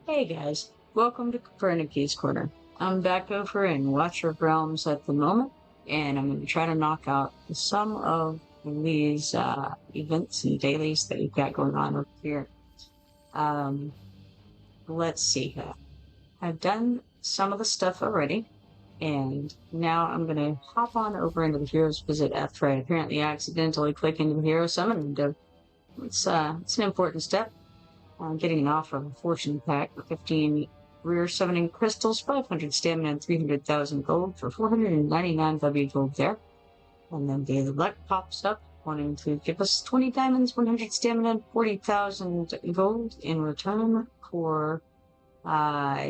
Hey guys, welcome to Kipoerneke's Corner. I'm back over in Watcher of Realms at the moment, and I'm going to try to knock out some of these events and dailies that we've got going on over here. Um, let's see here. I've done some of the stuff already, and now I'm going to hop on over into the Hero's Visit after I apparently accidentally click into the Hero Summon window. It's an important step. Getting an offer of a fortune pack for 15 rare summoning crystals, 500 stamina, and 300,000 gold for 499 W gold there. And then Daily Luck pops up, wanting to give us 20 diamonds, 100 stamina, and 40,000 gold in return for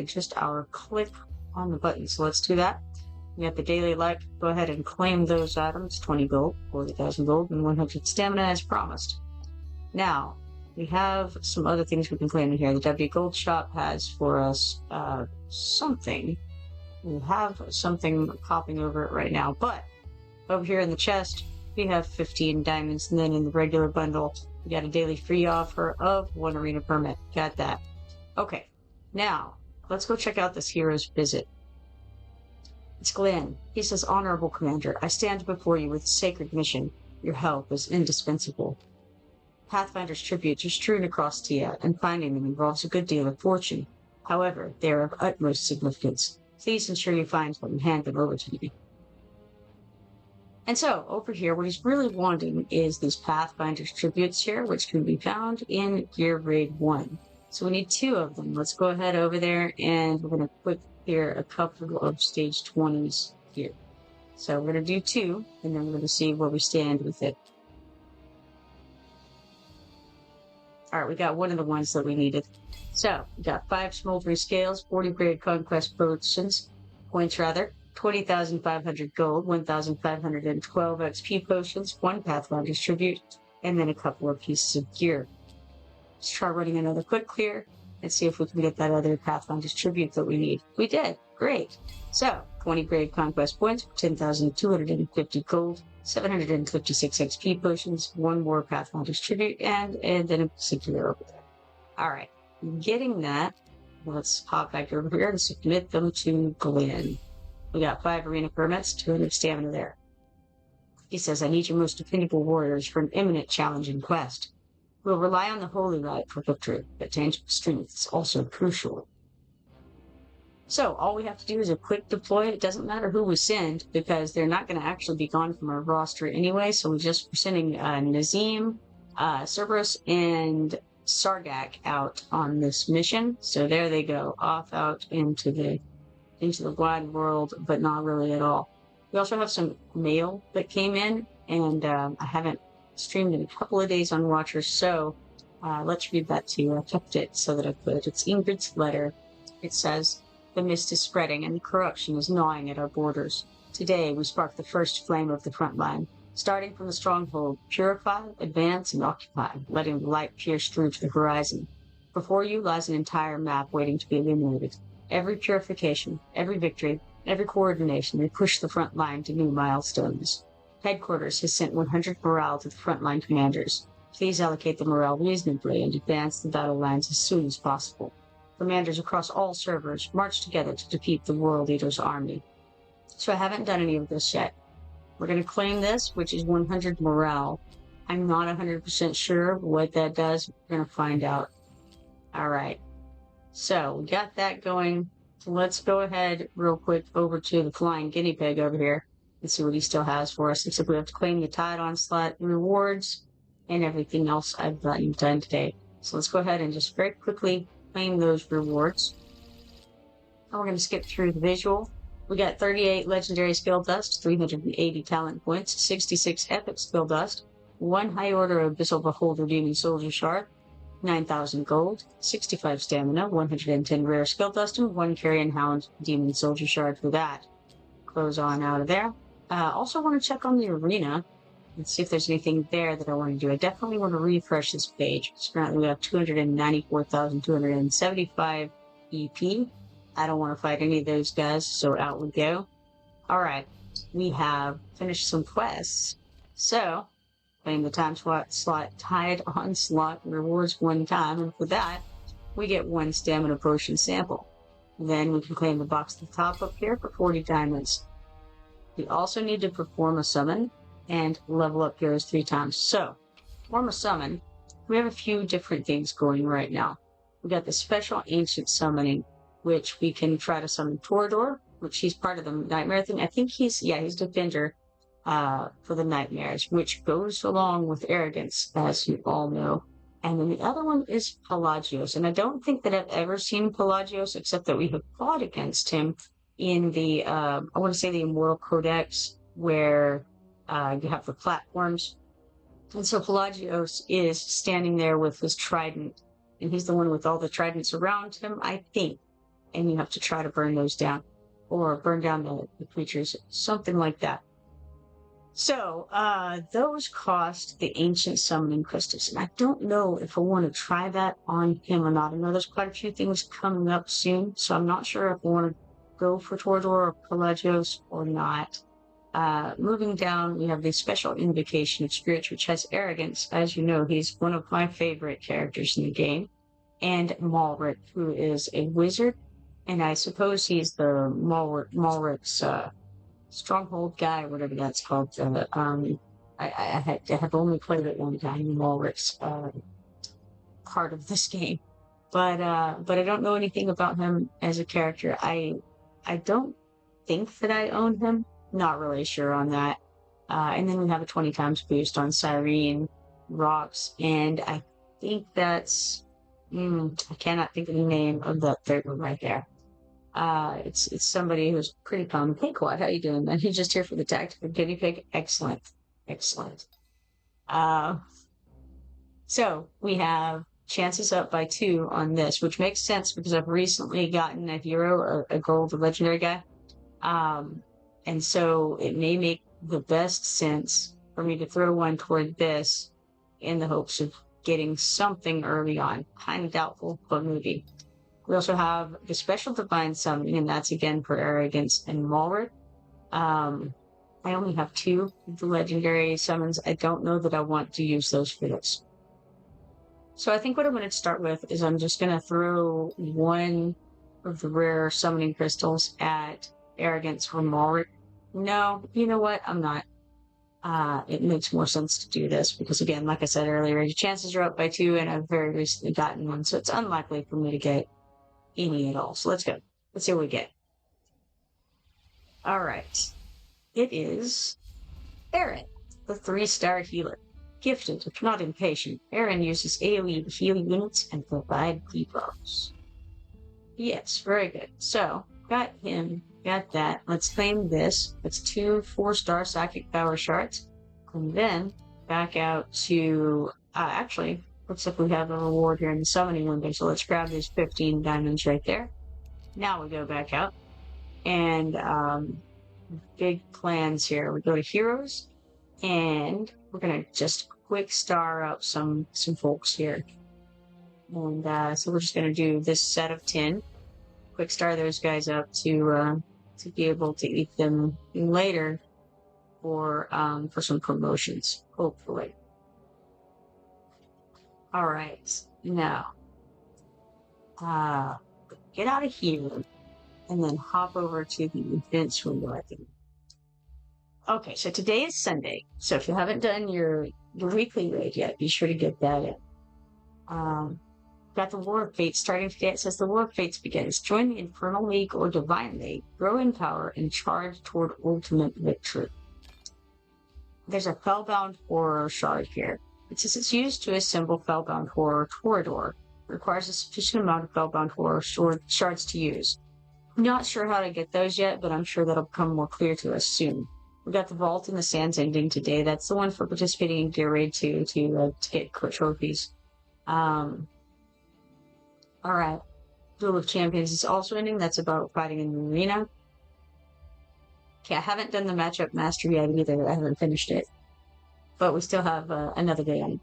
just our click on the button. So let's do that. We got the Daily Luck. Go ahead and claim those items, 20 gold, 40,000 gold, and 100 stamina as promised. Now, we have some other things we can claim in here. The W Gold Shop has for us something. We have something popping over it right now, but over here in the chest, we have 15 diamonds, and then in the regular bundle, we got a daily free offer of 1 arena permit. Got that. Okay, now, let's go check out this hero's visit. It's Glenn. He says, Honorable Commander, I stand before you with a sacred mission. Your help is indispensable. Pathfinder's tributes are strewn across Tia, and finding them involves a good deal of fortune. However, they are of utmost significance. Please ensure you find them and hand them over to me. And so, over here, what he's really wanting is these Pathfinder's tributes here, which can be found in Gear Grade 1. So we need 2 of them. Let's go ahead over there, and we're going to put here a couple of stage 20s here. So we're going to do 2, and then we're going to see where we stand with it. Alright, we got one of the ones that we needed. So, we got 5 smoldering scales, 40 grade conquest potions, 20,500 gold, 1,512 XP potions, 1 Pathfinder's tribute, and then a couple of pieces of gear. Let's try running another quick clear and see if we can get that other Pathfinder's tribute that we need. We did! Great! So, 20 grade conquest points, 10,250 gold, 756 XP potions, 1 more Pathfinder's tribute, and then a piece of gear over there. Alright, getting that, let's hop back over here and submit them to Glenn. We got 5 arena permits, 200 stamina there. He says, I need your most dependable warriors for an imminent challenge and quest. We'll rely on the Holy Light for victory, but tangible strength is also crucial. So, all we have to do is a quick deploy. It doesn't matter who we send, because they're not going to actually be gone from our roster anyway, so we're sending Nazim, Cerberus, and Sargak out on this mission. So there they go, off out into the wide world, but not really at all. We also have some mail that came in, and I haven't streamed in a couple of days on Watcher, so let's read that to you. I kept it so that I could. It's Ingrid's letter. It says, the mist is spreading and the corruption is gnawing at our borders. Today we spark the first flame of the front line. Starting from the stronghold, purify, advance, and occupy, letting the light pierce through to the horizon. Before you lies an entire map waiting to be illuminated. Every purification, every victory, every coordination may push the front line to new milestones. Headquarters has sent 100 morale to the frontline commanders. Please allocate the morale reasonably and advance the battle lines as soon as possible. Commanders across all servers march together to defeat the World Eater's army. So I haven't done any of this yet. We're going to claim this, which is 100 morale. I'm not 100% sure what that does. We're going to find out. Alright. So, we got that going. So let's go ahead real quick over to the flying guinea pig over here and see what he still has for us. Except we have to claim the Tide Onslaught rewards and everything else I've gotten done today. So let's go ahead and just very quickly claim those rewards. And we're going to skip through the visual. We got 38 legendary skill dust, 380 talent points, 66 epic skill dust, 1 high order abyssal beholder demon soldier shard, 9,000 gold, 65 stamina, 110 rare skill dust, and 1 carrion hound demon soldier shard for that. Close on out of there. Also want to check on the arena and see if there's anything there that I want to do. I definitely want to refresh this page. So currently we have 294,275 EP. I don't want to fight any of those guys, so out we go. Alright, we have finished some quests. So, claim the time slot Tide Onslaught rewards 1 time, and for that, we get 1 stamina potion sample. Then we can claim the box at the top up here for 40 diamonds. We also need to perform a summon and level up heroes 3 times. So, perform a summon, we have a few different things going right now. We got the special ancient summoning, which we can try to summon Torador, which he's part of the nightmare thing. I think he's defender for the nightmares, which goes along with arrogance, as you all know. And then the other one is Pelagios. And I don't think that I've ever seen Pelagios, except that we have fought against him in the, I want to say the Immortal Codex, where you have the platforms. And so Pelagios is standing there with his trident, and he's the one with all the tridents around him, I think. And you have to try to burn those down, or burn down the creatures, something like that. So, those cost the ancient summoning crystals, and I don't know if I want to try that on him or not. I know there's quite a few things coming up soon, so I'm not sure if I want to go for Torador or Pelagios or not. Moving down, we have the special invocation of spirits, which has arrogance. As you know, he's one of my favorite characters in the game. And Malric, who is a wizard, and I suppose he's the Malric's stronghold guy, whatever that's called. I have only played it one time, Malric's part of this game, but I don't know anything about him as a character. I don't think that I own him. Not really sure on that. And then we have a 20 times boost on Cyrene rocks, and I think that's I cannot think of the name of that third one right there. It's somebody who's pretty common. Hey, Quad, how you doing, man? He's just here for the tactical guinea pig. Excellent. So we have chances up by 2 on this, which makes sense because I've recently gotten a hero, a gold legendary guy. And so it may make the best sense for me to throw one toward this in the hopes of getting something early on. Kind of doubtful, but maybe. We also have the special divine summoning, and that's again for arrogance and Malric. I only have 2 of the legendary summons. I don't know that I want to use those for this. So I think what I'm going to start with is I'm just going to throw 1 of the rare summoning crystals at arrogance for Malric. No, you know what? I'm not. It makes more sense to do this because, again, like I said earlier, your chances are up by 2, and I've very recently gotten one, so it's unlikely for me to get any at all. So let's go. Let's see what we get. All right. It is Aaron, the 3-star healer. Gifted, if not impatient, Aaron uses AoE to heal units and provide debuffs. Yes, very good. So, got him, got that. Let's claim this. That's 2 4-star psychic power shards. And then back out to, actually, looks like we have a reward here in the summoning window, so let's grab these 15 diamonds right there. Now we go back out, and big plans here. We go to heroes, and we're gonna just quick star up some folks here. And so we're just gonna do this set of 10. Quick star those guys up to be able to eat them later for some promotions, hopefully. All right, now, get out of here, and then hop over to the events window, I think. Okay, so today is Sunday, so if you haven't done your weekly raid yet, be sure to get that in. Got the War of Fates starting today. It says the War of Fates begins. Join the Infernal League or Divine League, grow in power, and charge toward ultimate victory. There's a Fellbound Horror shard here. It says it's used to assemble Fellbound Horror Torador. It requires a sufficient amount of Fellbound Horror shards to use. I'm not sure how to get those yet, but I'm sure that'll become more clear to us soon. We got the Vault in the Sands ending today. That's the one for participating in Gear Raid 2 to get trophies. Alright. Duel of Champions is also ending. That's about fighting in the arena. Okay, I haven't done the matchup master yet either. I haven't finished it. But we still have another day on it.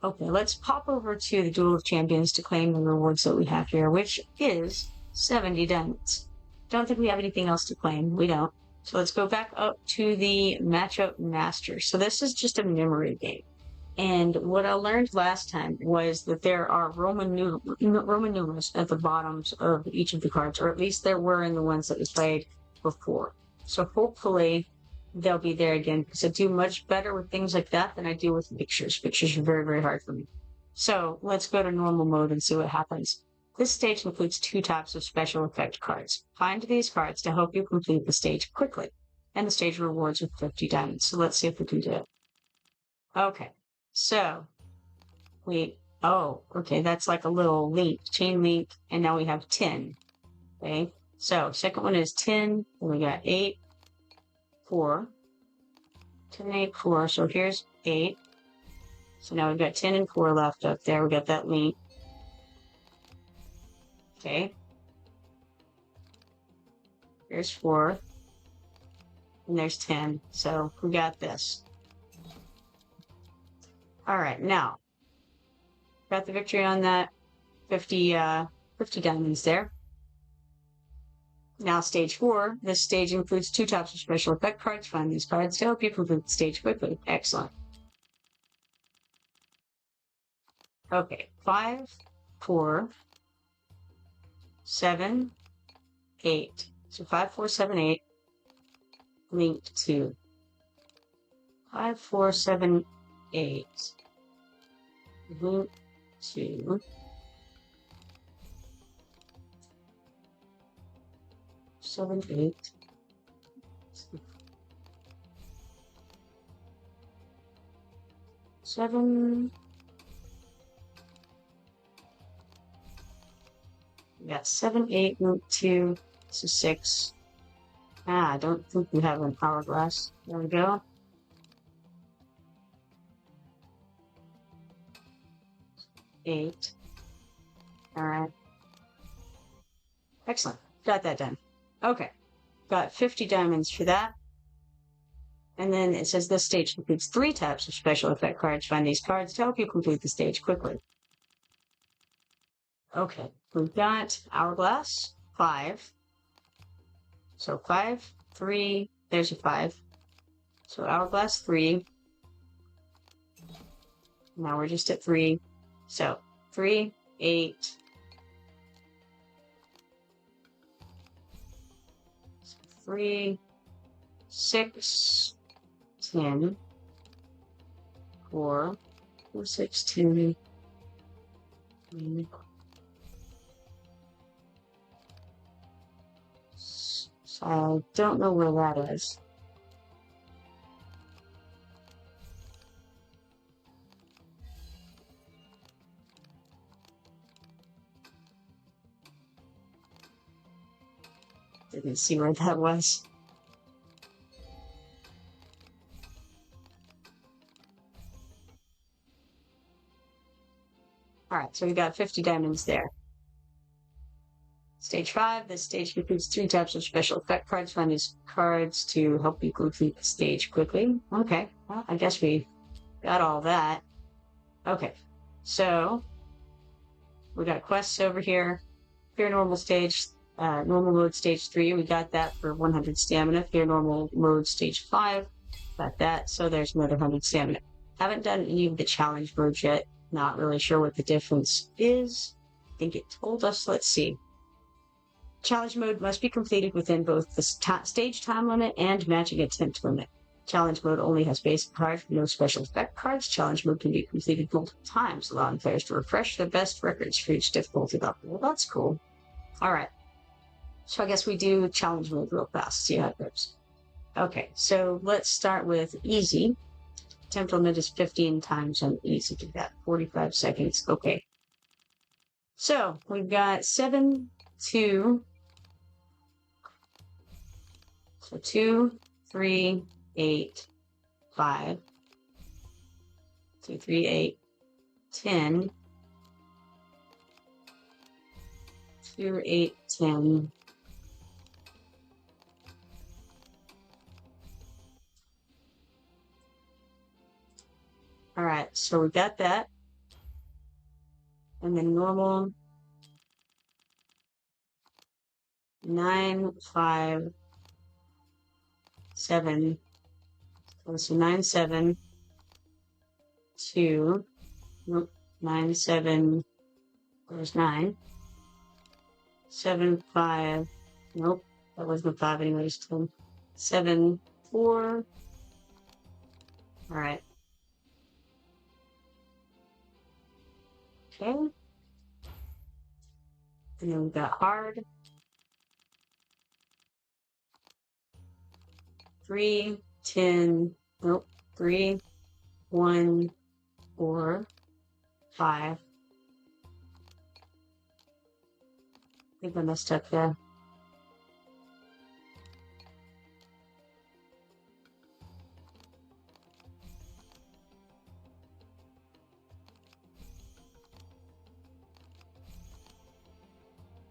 Okay, let's pop over to the Duel of Champions to claim the rewards that we have here, which is 70 diamonds. Don't think we have anything else to claim. We don't. So let's go back up to the matchup master. So this is just a memory game. And what I learned last time was that there are Roman numerals at the bottoms of each of the cards, or at least there were in the ones that we played before. So hopefully they'll be there again, because I do much better with things like that than I do with pictures. Pictures are very, very hard for me. So let's go to normal mode and see what happens. This stage includes 2 types of special effect cards. Find these cards to help you complete the stage quickly, and the stage rewards with 50 diamonds. So let's see if we can do it. Okay, so okay, that's like a little link, chain link, and now we have 10. Okay, so second one is 10, and we got 8, 4, 10, 8, 4. So here's 8. So now we've got 10 and 4 left up there. We got that link. Okay. Here's 4. And there's 10. So we got this. All right, now got the victory on that. 50 diamonds there. Now stage 4. This stage includes 2 types of special effect cards. Find these cards to help you complete the stage quickly. Excellent. Okay, 5, 4, 7, 8. So 5, 4, 7, 8. Linked to 5, 4, 7, 8. Link to 7, 8. 7. We got 7, 8, link 2. So 6. I don't think we have an hourglass. There we go. Eight. All right. Excellent. Got that done. Okay. Got 50 diamonds for that. And then it says this stage includes 3 types of special effect cards. Find these cards to help you complete the stage quickly. Okay. We've got hourglass, 5. So 5, 3. There's a 5. So hourglass, 3. Now we're just at 3. So 3, 8. 3, 6, 10, 4, 4, 6, 10. So I don't know where that is. Didn't see where that was. All right, so we got 50 diamonds there. Stage 5. This stage includes 3 types of special effect cards. Find these cards to help you complete the stage quickly. Okay, well, I guess we got all that. Okay, so we got quests over here. Fear normal stage, normal mode stage 3. We got that for 100 stamina. Fear normal mode stage 5. Got that. So there's another 100 stamina. Haven't done any of the challenge modes yet. Not really sure what the difference is. I think it told us. Let's see. Challenge mode must be completed within both the stage time limit and matching attempt limit. Challenge mode only has basic cards, no special effect cards. Challenge mode can be completed multiple times, allowing players to refresh their best records for each difficulty level. Well, that's cool. All right. So I guess we do challenge mode real fast, see how it goes. Okay, so let's start with easy. Attempt limit is 15 times on easy. Do that. 45 seconds. Okay. So we've got 7, 2. So 2, 3, 8, 5. 2, 3, 8, 10. 2, 8, 10. All right, so we got that. And then normal 9, 5, 7. So 9, 7. 2, nope, 9, 7, there's 9, 7, 5, nope, that wasn't 5 anyways, 10, 7, 4, alright. Okay. And then we've got hard. 3, 10, nope, 3, 1, 4, 5. I think I messed up there.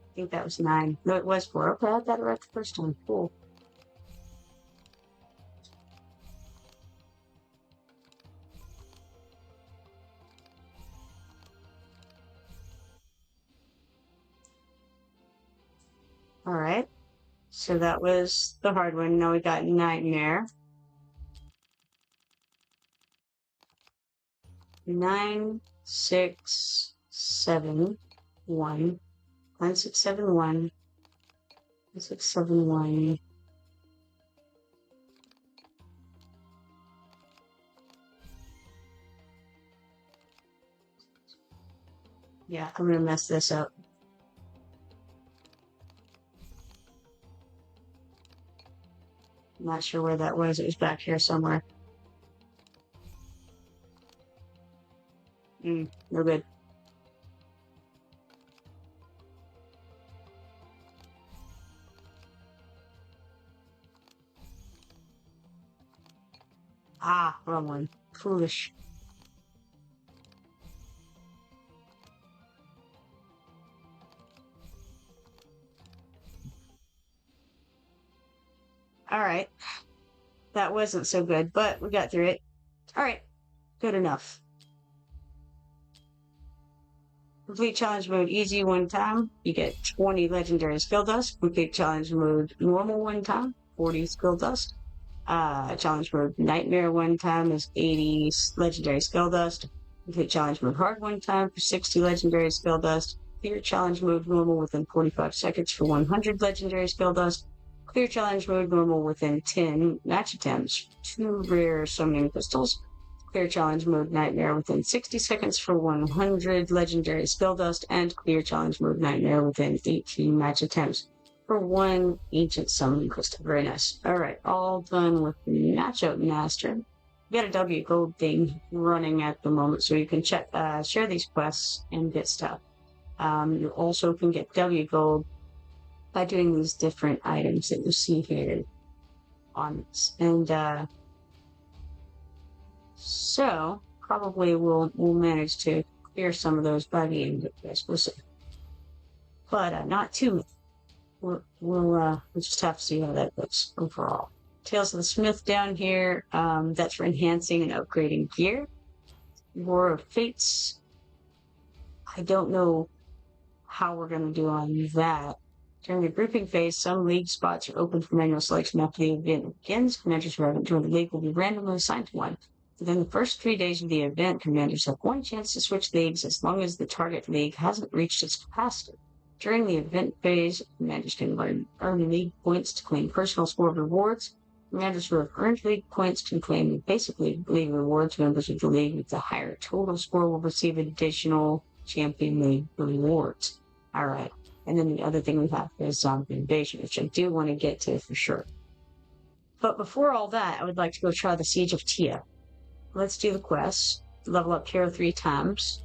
I think that was 9. No, it was 4. Okay, I got it right the first time. Cool. Alright. So that was the hard one. Now we got Nightmare. 9, 6, 7, 1. 9, 6, 7, 1. 9, 6, 7, 1. Yeah, I'm gonna mess this up. I'm not sure where that was. It was back here somewhere. No good. Ah, wrong one. Foolish. Alright. That wasn't so good, but we got through it. Alright. Good enough. Complete challenge mode easy one time, you get 20 legendary skill dust. Complete challenge mode normal one time, 40 skill dust. Challenge mode nightmare one time is 80 legendary skill dust. Complete challenge mode hard one time for 60 legendary skill dust. Clear challenge mode normal within 45 seconds for 100 legendary skill dust. Clear challenge mode normal within 10 match attempts, 2 rare summoning crystals. Clear challenge mode nightmare within 60 seconds for 100 legendary skill dust, and clear challenge mode nightmare within 18 match attempts for 1 ancient summoning crystal. Very nice. Alright, all done with matchup master. We got a W gold thing running at the moment, so you can check share these quests and get stuff. You also can get W gold by doing these different items that you see here on this. And so probably we'll manage to clear some of those by the end of this. We'll see. But not too many. We'll just have to see how that goes overall. Tales of the Smith down here, that's for enhancing and upgrading gear. War of Fates. I don't know how we're going to do on that. During the grouping phase, some league spots are open for manual selection after the event begins. Commanders who haven't joined the league will be randomly assigned to one. Within the first 3 days of the event, commanders have 1 chance to switch leagues as long as the target league hasn't reached its capacity. During the event phase, commanders can earn league points to claim personal score rewards. Commanders who have earned league points can claim basic league rewards. Members of the league with the higher total score will receive additional champion league rewards. Alright, and then the other thing we have is zombie invasion, which I do want to get to for sure. But before all that, I would like to go try the Siege of Tia. Let's do the quest. Level up hero 3 times.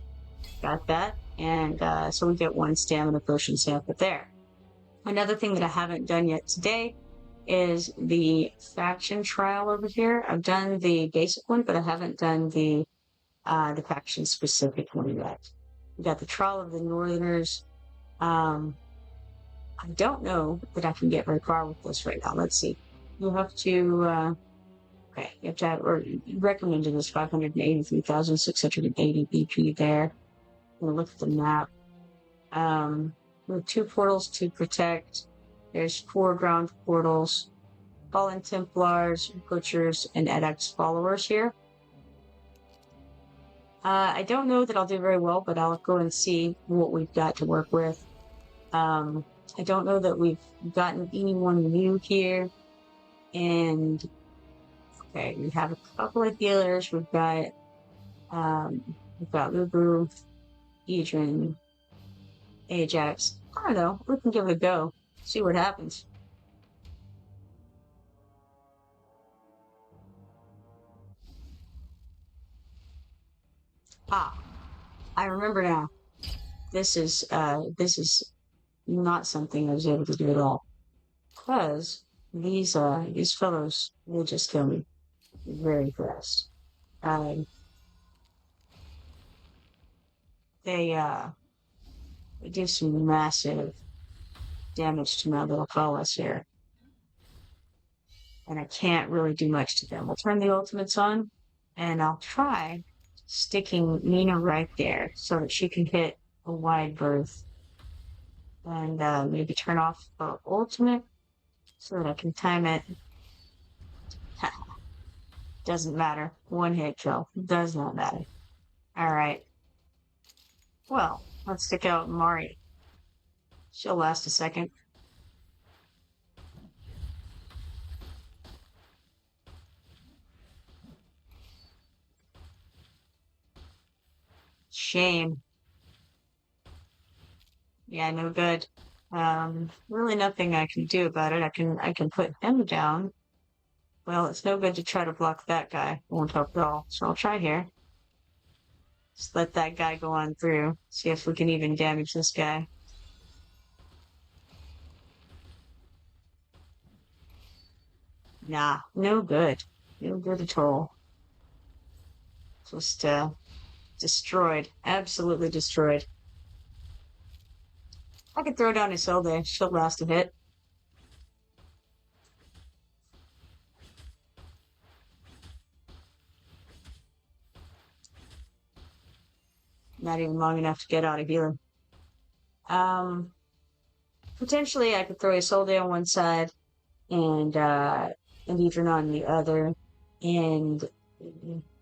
Got that. And so we get 1 stamina potion sample there. Another thing that I haven't done yet today is the faction trial over here. I've done the basic one, but I haven't done the faction specific one yet. We got the trial of the Northerners. I don't know that I can get very far with this right now. Let's see. You have to okay, you have to have, or recommended is 583,680 BP there. We'll look at the map. We have 2 portals to protect. There's 4 ground portals. Fallen Templars, Butchers, and Edx followers here. I don't know that I'll do very well, but I'll go and see what we've got to work with. I don't know that we've gotten anyone new here. And okay, we have a couple of healers. We've got Lubu, Edrin, Ajax. I don't know. We can give it a go. See what happens. Ah, I remember now. This is not something I was able to do at all. Because these fellows will just kill me very fast. Um, they do some massive damage to my little fellas here, and I can't really do much to them. We'll turn the ultimates on, and I'll try sticking Nina right there so that she can hit a wide berth, and maybe turn off her ultimate so that I can time it. Doesn't matter. One hit kill. Does not matter. Alright. Well, let's stick out Mari. She'll last a second. Shame. Yeah, no good. Really nothing I can do about it. I can put him down. Well, it's no good to try to block that guy. Won't help at all. So I'll try here. Just let that guy go on through. See if we can even damage this guy. Nah, no good. No good at all. Just, destroyed. Absolutely destroyed. I could throw down Isolde. She'll last a hit. Not even long enough to get out of healing. Potentially I could throw Isolde on one side and Edron on the other, and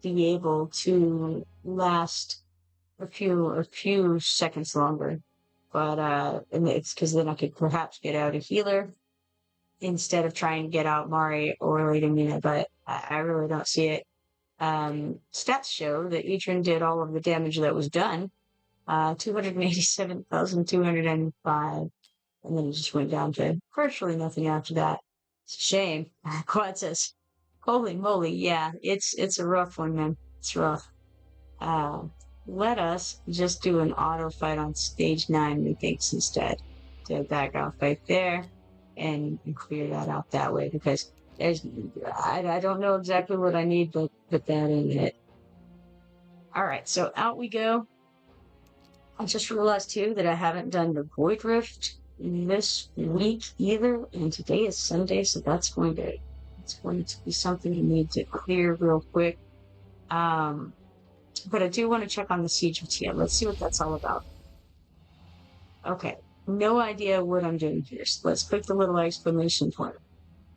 be able to last a few seconds longer. But and it's because then I could perhaps get out a healer instead of trying to get out Mari or Lady Mina, but I really don't see it. Stats show that Edron did all of the damage that was done, 287,205, and then it just went down to virtually nothing after that. It's a shame. Quad says, holy moly, yeah, it's a rough one, man. It's rough. Uh, Let us just do an auto fight on stage 9, methinks, instead. To back off right there and clear that out that way, because I don't know exactly what I need, but put that in it. Alright, so out we go. I just realized too that I haven't done the Void Rift this week either, and today is Sunday, so it's going to be something you need to clear real quick. But I do want to check on the Siege of Tia. Let's see what that's all about. Okay, no idea what I'm doing here, so let's click the little exclamation point.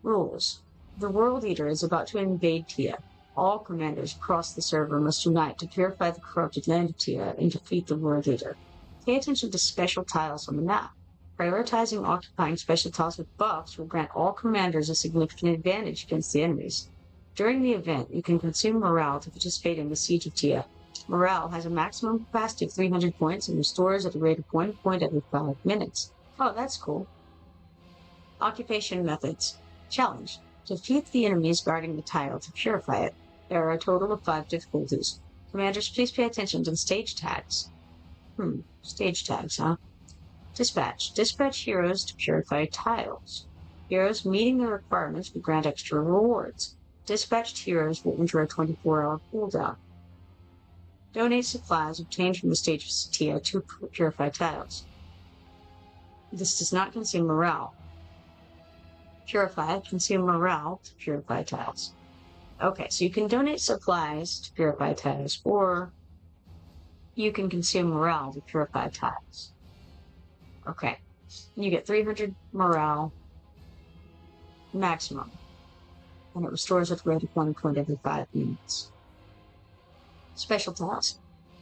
Rules. The World Eater is about to invade Tia. All commanders across the server must unite to purify the corrupted land of Tia and defeat the World Eater. Pay attention to special tiles on the map. Prioritizing occupying special tiles with buffs will grant all commanders a significant advantage against the enemies. During the event, you can consume morale to participate in the Siege of Tia. Morale has a maximum capacity of 300 points and restores at a rate of 1 point every 5 minutes. Oh, that's cool. Occupation methods. Challenge. Defeat the enemies guarding the tile to purify it. There are a total of 5 difficulties. Commanders, please pay attention to the stage tags. Stage tags, huh? Dispatch. Dispatch heroes to purify tiles. Heroes meeting the requirements will grant extra rewards. Dispatched heroes will enter a 24-hour cooldown. Donate supplies obtained from the stage of Tia to purify tiles. This does not consume morale. Purify, consume morale to purify tiles. Okay, so you can donate supplies to purify tiles, or you can consume morale to purify tiles. Okay, you get 300 morale maximum, and it restores at the rate of 1 point every 5 minutes. Special tiles.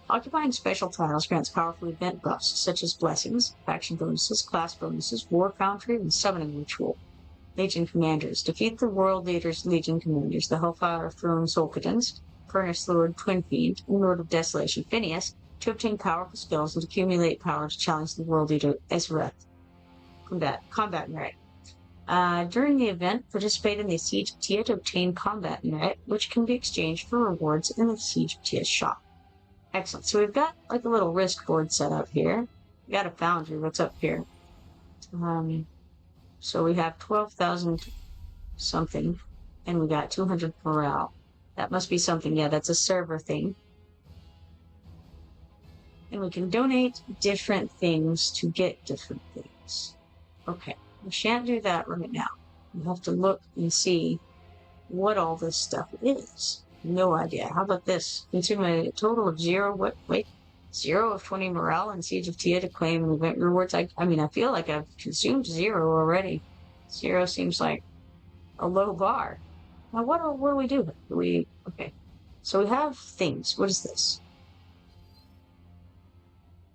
Occupying special tiles grants powerful event buffs, such as blessings, faction bonuses, class bonuses, war foundry, and summoning ritual. Legion Commanders. Defeat the World Leaders Legion Commanders, the Hellfire Throne Solkadins, Furnace Lord Twin Fiend, and Lord of Desolation Phineas, to obtain powerful skills and accumulate power to challenge the World Leader Ezrath. Combat merit. During the event, participate in the Siege of Tia to obtain combat merit, which can be exchanged for rewards in the Siege of Tia shop. Excellent. So we've got like a little risk board set up here. We got a foundry. What's up here? So we have 12,000 something, and we got 200 morale. That must be something. Yeah, that's a server thing. And we can donate different things to get different things. Okay, we shan't do that right now. We have to look and see what all this stuff is. No idea. How about this? Consume a total of 0. Wait. 0 of 20 morale in Siege of Tia to claim event rewards. I mean, I feel like I've consumed 0 already. 0 seems like a low bar. Now, what do we do? Okay. So we have things. What is this?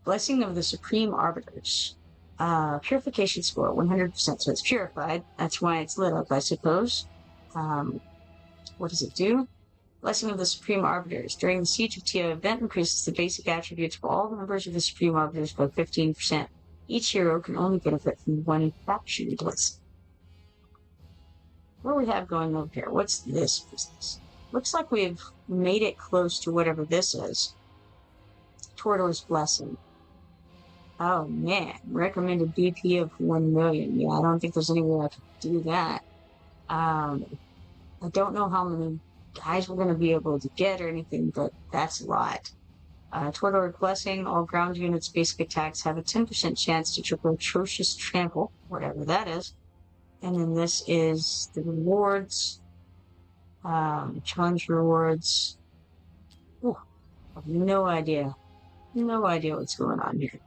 Blessing of the Supreme Arbiters. Purification score, 100%. So it's purified. That's why it's lit up, I suppose. What does it do? Blessing of the Supreme Arbiters. During the Siege of Tia event, increases the basic attributes for all members of the Supreme Arbiters by 15%. Each hero can only benefit from one faction blessing. What do we have going over here? What's this business? Looks like we've made it close to whatever this is. Tordor's Blessing. Oh man, recommended BP of 1 million. Yeah, I don't think there's any way I can do that. I don't know how many guys we're going to be able to get or anything, but that's a lot. Tordor's Blessing, all ground units' basic attacks have a 10% chance to triple Atrocious Trample, whatever that is. And then this is the rewards, challenge rewards. Ooh, I have no idea. No idea what's going on here.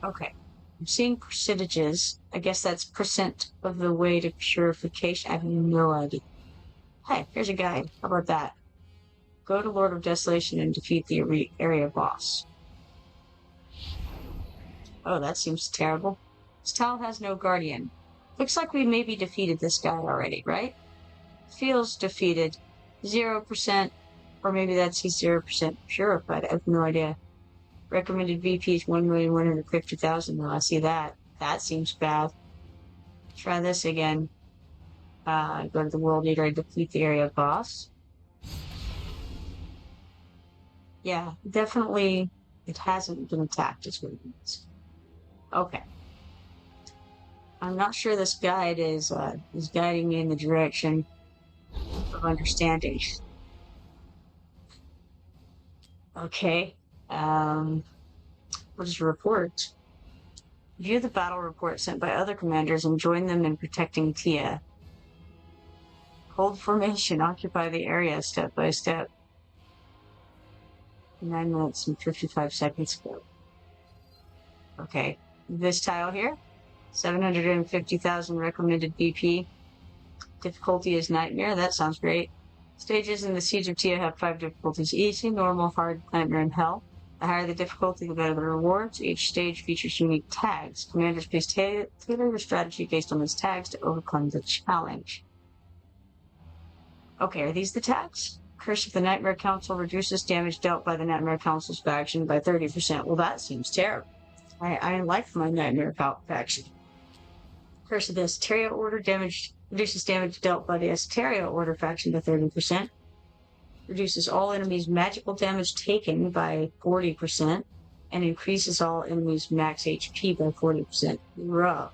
Okay. I'm seeing percentages. I guess that's percent of the way to purification. I have no idea. Hey, here's a guide. How about that? Go to Lord of Desolation and defeat the area boss. Oh, that seems terrible. This tile has no guardian. Looks like we maybe defeated this guy already, right? Feels defeated. 0%, or maybe that's he's 0% purified. I have no idea. Recommended VP is 1,150,000. Now I see that. That seems bad. Try this again. Go to the World Leader and defeat the area boss. Yeah, definitely it hasn't been attacked as what it means. Okay. I'm not sure this guide is guiding me in the direction of understanding. Okay. What is your report? View the battle report sent by other commanders and join them in protecting Tia. Hold formation, occupy the area step by step. 9 minutes and 55 seconds ago. Okay. This tile here, 750,000 recommended BP. Difficulty is Nightmare. That sounds great. Stages in the Siege of Tia have 5 difficulties: easy, normal, hard, nightmare, and hell. The higher the difficulty, the better the rewards. Each stage features unique tags. Commanders please tailor your strategy based on these tags to overcome the challenge. Okay, are these the tags? Curse of the Nightmare Council reduces damage dealt by the Nightmare Council's faction by 30%. Well, that seems terrible. I like my Nightmare faction. Curse of the Esoteria Order reduces damage dealt by the Esoteria Order faction by 30%. Reduces all enemies' magical damage taken by 40%. And increases all enemies' max HP by 40%. Rough.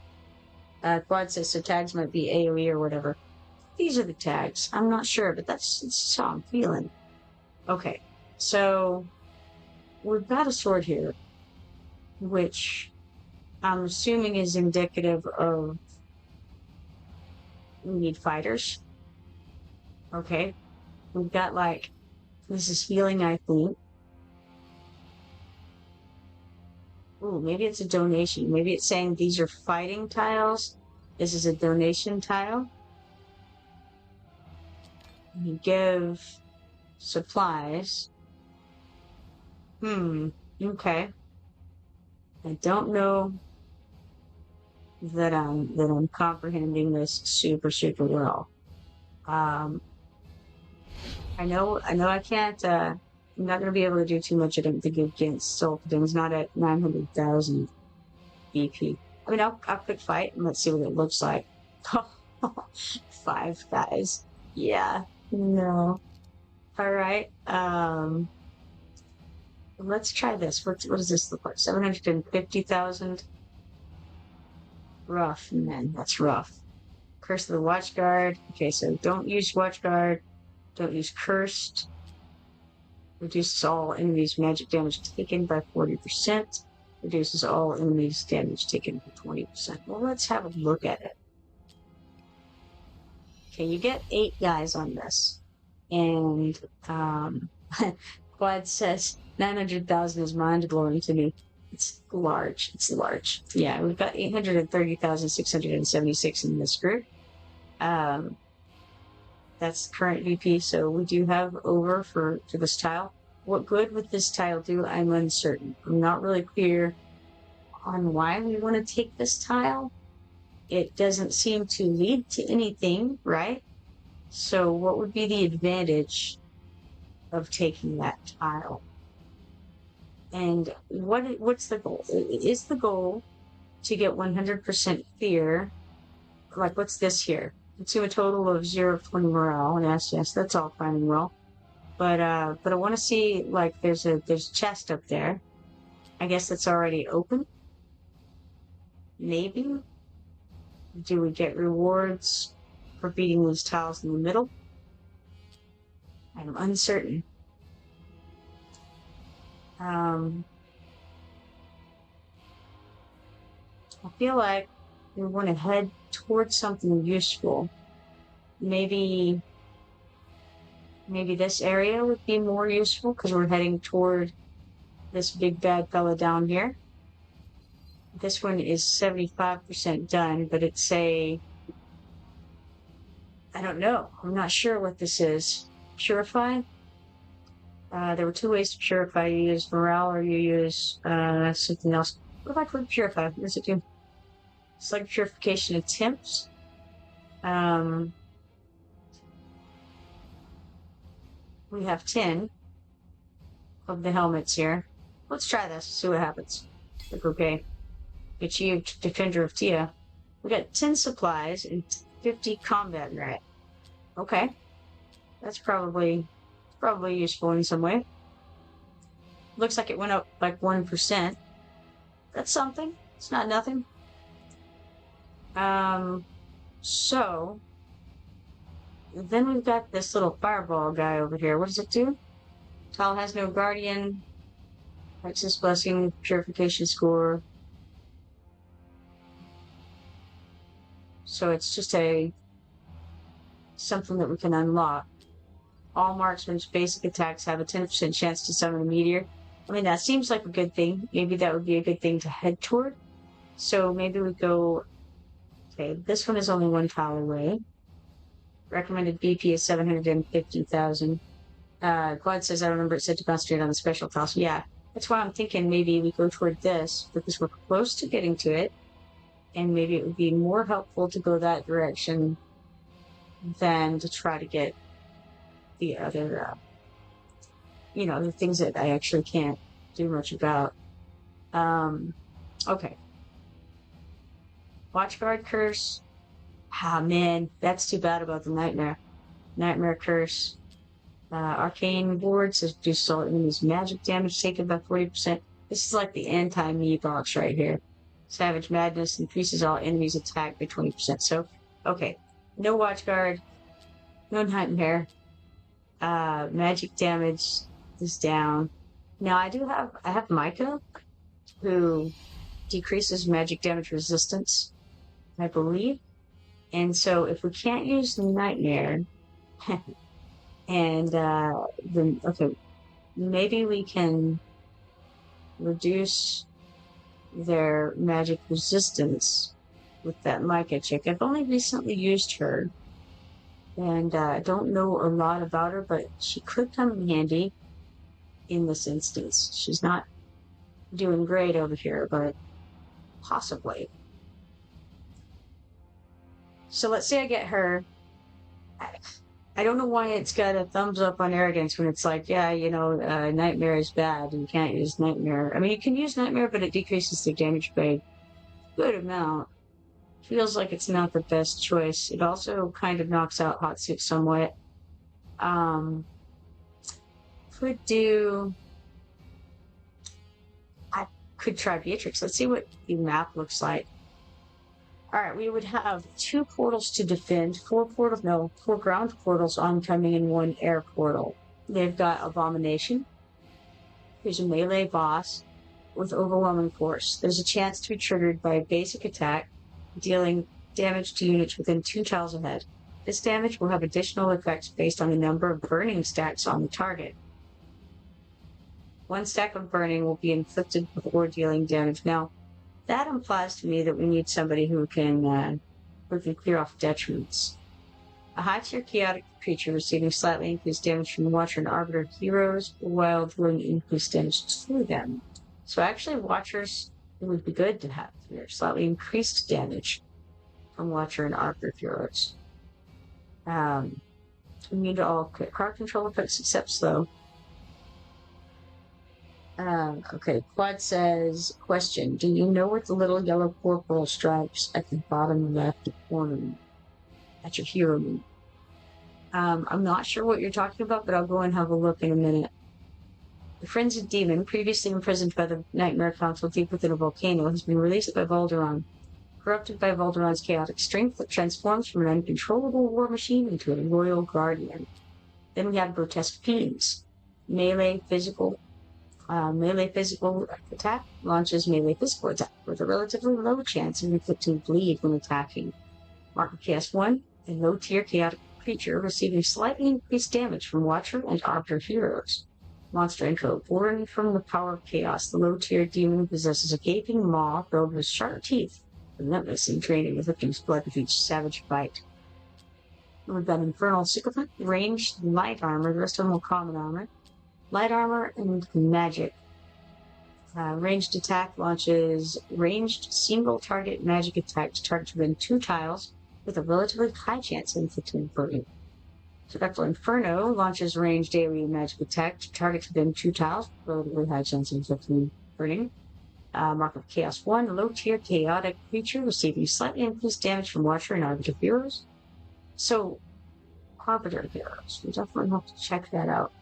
Quad says so tags might be AoE or whatever. These are the tags. I'm not sure, but that's how I'm feeling. Okay, so we've got a sword here, which I'm assuming is indicative of we need fighters. Okay, we've got like, this is healing, I think. Ooh, maybe it's a donation. Maybe it's saying these are fighting tiles. This is a donation tile. You give supplies. Okay. I don't know that I'm comprehending this super well. I can't I'm not gonna be able to do too much, I don't think, against Sultan's not at 900,000 BP. I mean, I'll quick fight and let's see what it looks like. 5 guys. Yeah. No. All right. Let's try this. What does this look like? 750,000. Rough, man. That's rough. Curse of the Watchguard. Okay, so don't use Watchguard. Don't use Cursed. Reduces all enemies' magic damage taken by 40%. Reduces all enemies' damage taken by 20%. Well, let's have a look at it. Okay, you get 8 guys on this. And, Quad says 900,000 is mind-blowing to me. It's large. It's large. Yeah, we've got 830,676 in this group. That's current VP, so we do have over for this tile. What good would this tile do? I'm uncertain. I'm not really clear on why we want to take this tile. It doesn't seem to lead to anything, right? So what would be the advantage of taking that tile? And what's the goal? Is the goal to get 100% fear? Like, what's this here? Consume a total of 0 of 20 morale. And yes, that's all fine and well. But I want to see, like, there's a chest up there. I guess that's already open. Maybe. Do we get rewards for beating these tiles in the middle? I'm uncertain. I feel like we want to head towards something useful. Maybe this area would be more useful because we're heading toward this big bad fella down here. This one is 75% done, but it's I don't know. I'm not sure what this is. Purify? There were 2 ways to purify. You use morale or you use something else. What if I click purify? What does it do? Select purification attempts. We have 10 of the helmets here. Let's try this, see what happens. Like, okay. Achieved Defender of Tia. We got 10 supplies and 50 combat merit. Okay. That's probably useful in some way. Looks like it went up like 1%. That's something. It's not nothing. So then we've got this little fireball guy over here. What does it do? Tile has no guardian. Access blessing, purification score. So it's just something that we can unlock. All marksman's basic attacks have a 10% chance to summon a meteor. I mean, that seems like a good thing. Maybe that would be a good thing to head toward. So maybe we go... Okay, this one is only 1 tile away. Recommended BP is 750,000. Quad says, I remember it said to concentrate on the special tiles. Yeah, that's why I'm thinking maybe we go toward this, because we're close to getting to it. And maybe it would be more helpful to go that direction than to try to get the other, the things that I actually can't do much about. Okay. Watchguard Curse. Ah, man, that's too bad about the Nightmare. Nightmare Curse. Arcane Ward says reduces all enemies' magic damage taken by 40%. This is like the anti-me box right here. Savage Madness increases all enemies' attack by 20%. So, okay. No Watchguard. No Nightmare. Magic damage is down. Now I have Micah, who decreases magic damage resistance, I believe. And so if we can't use the Nightmare, and then, okay, maybe we can reduce their magic resistance with that Micah chick. I've only recently used her. And I don't know a lot about her, but she could come in handy in this instance. She's not doing great over here, but possibly. So let's say I get her. I don't know why it's got a thumbs up on arrogance when it's like, yeah, Nightmare is bad. You can't use Nightmare. I mean, you can use Nightmare, but it decreases the damage by a good amount. Feels like it's not the best choice. It also kind of knocks out Hot Soup somewhat. Could do... I could try Beatrix. Let's see what the map looks like. Alright, we would have 2 portals to defend, 4 ground portals oncoming, and 1 air portal. They've got Abomination. Here's a melee boss with overwhelming force. There's a chance to be triggered by a basic attack, dealing damage to units within 2 tiles ahead. This damage will have additional effects based on the number of burning stacks on the target. 1 stack of burning will be inflicted before dealing damage. Now, that implies to me that we need somebody who can clear off detriments. A high-tier chaotic creature receiving slightly increased damage from Watcher and Arbiter heroes while dealing increased damage to them. So actually, Watchers, it would be good to have here. Slightly increased damage from Watcher and Arbiter heroes. Immune to all card control effects except slow. Okay, Quad says, question, do you know what the little yellow purple stripes at the bottom left corner at your hero mean? I'm not sure what you're talking about, but I'll go and have a look in a minute. The frenzied demon, previously imprisoned by the Nightmare Council deep within a volcano, has been released by Volderon. Corrupted by Volderon's chaotic strength, it transforms from an uncontrollable war machine into a loyal guardian. Then we have grotesque fiends. Melee physical attack launches melee physical attack with a relatively low chance of inflicting bleed when attacking. Mark of Chaos 1, a low-tier chaotic creature receiving slightly increased damage from Watcher and Arbiter heroes. Monster intro. Born from the power of chaos, the low-tier demon possesses a gaping maw filled with sharp teeth, relentless in draining the victim's blood with each savage bite. We've got Infernal Sycophant, ranged light armor, the rest of them will common armor. Light armor and magic. Ranged attack launches ranged single target magic attack to target within 2 tiles with a relatively high chance of inflicting burning. Spectral Inferno launches ranged alien magic attack to target within 2 tiles with a relatively high chance of inflicting burning. Mark of Chaos 1, low-tier chaotic creature receiving slightly increased damage from Watcher and Arbiter heroes. So, Arbiter heroes, we definitely have to check that out.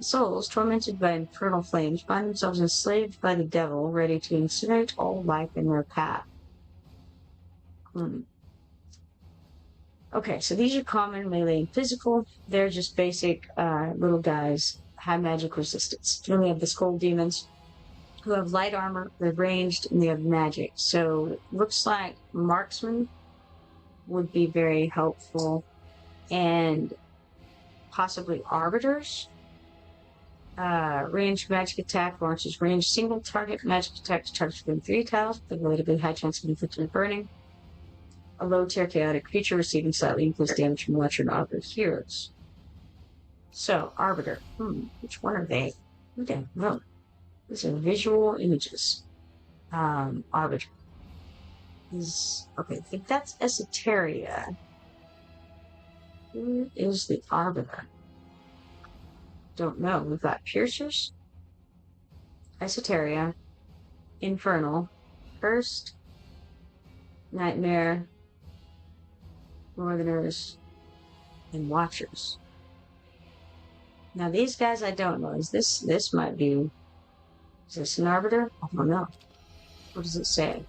Souls, tormented by infernal flames, find themselves enslaved by the devil, ready to incinerate all life in their path. Okay, so these are common, melee, and physical. They're just basic little guys, high magic resistance. Then we have the Skull Demons, who have light armor, they're ranged, and they have magic. So it looks like Marksman would be very helpful, and possibly Arbiters. Ranged magic attack launches ranged single target magic attack to target within 3 tiles with a relatively high chance of inflicting burning. A low-tier chaotic creature receiving slightly increased damage from Watcher and Arbiter heroes. So, Arbiter. Which one are they? We don't know. These are visual images. Arbiter. Okay, I think that's Esoteria. Who is the Arbiter? Don't know. We've got Piercers, Esoteria, Infernal, Cursed, Nightmare, Northerners, and Watchers. Now these guys I don't know. Is this might be... Is this an Arbiter? I don't know. What does it say?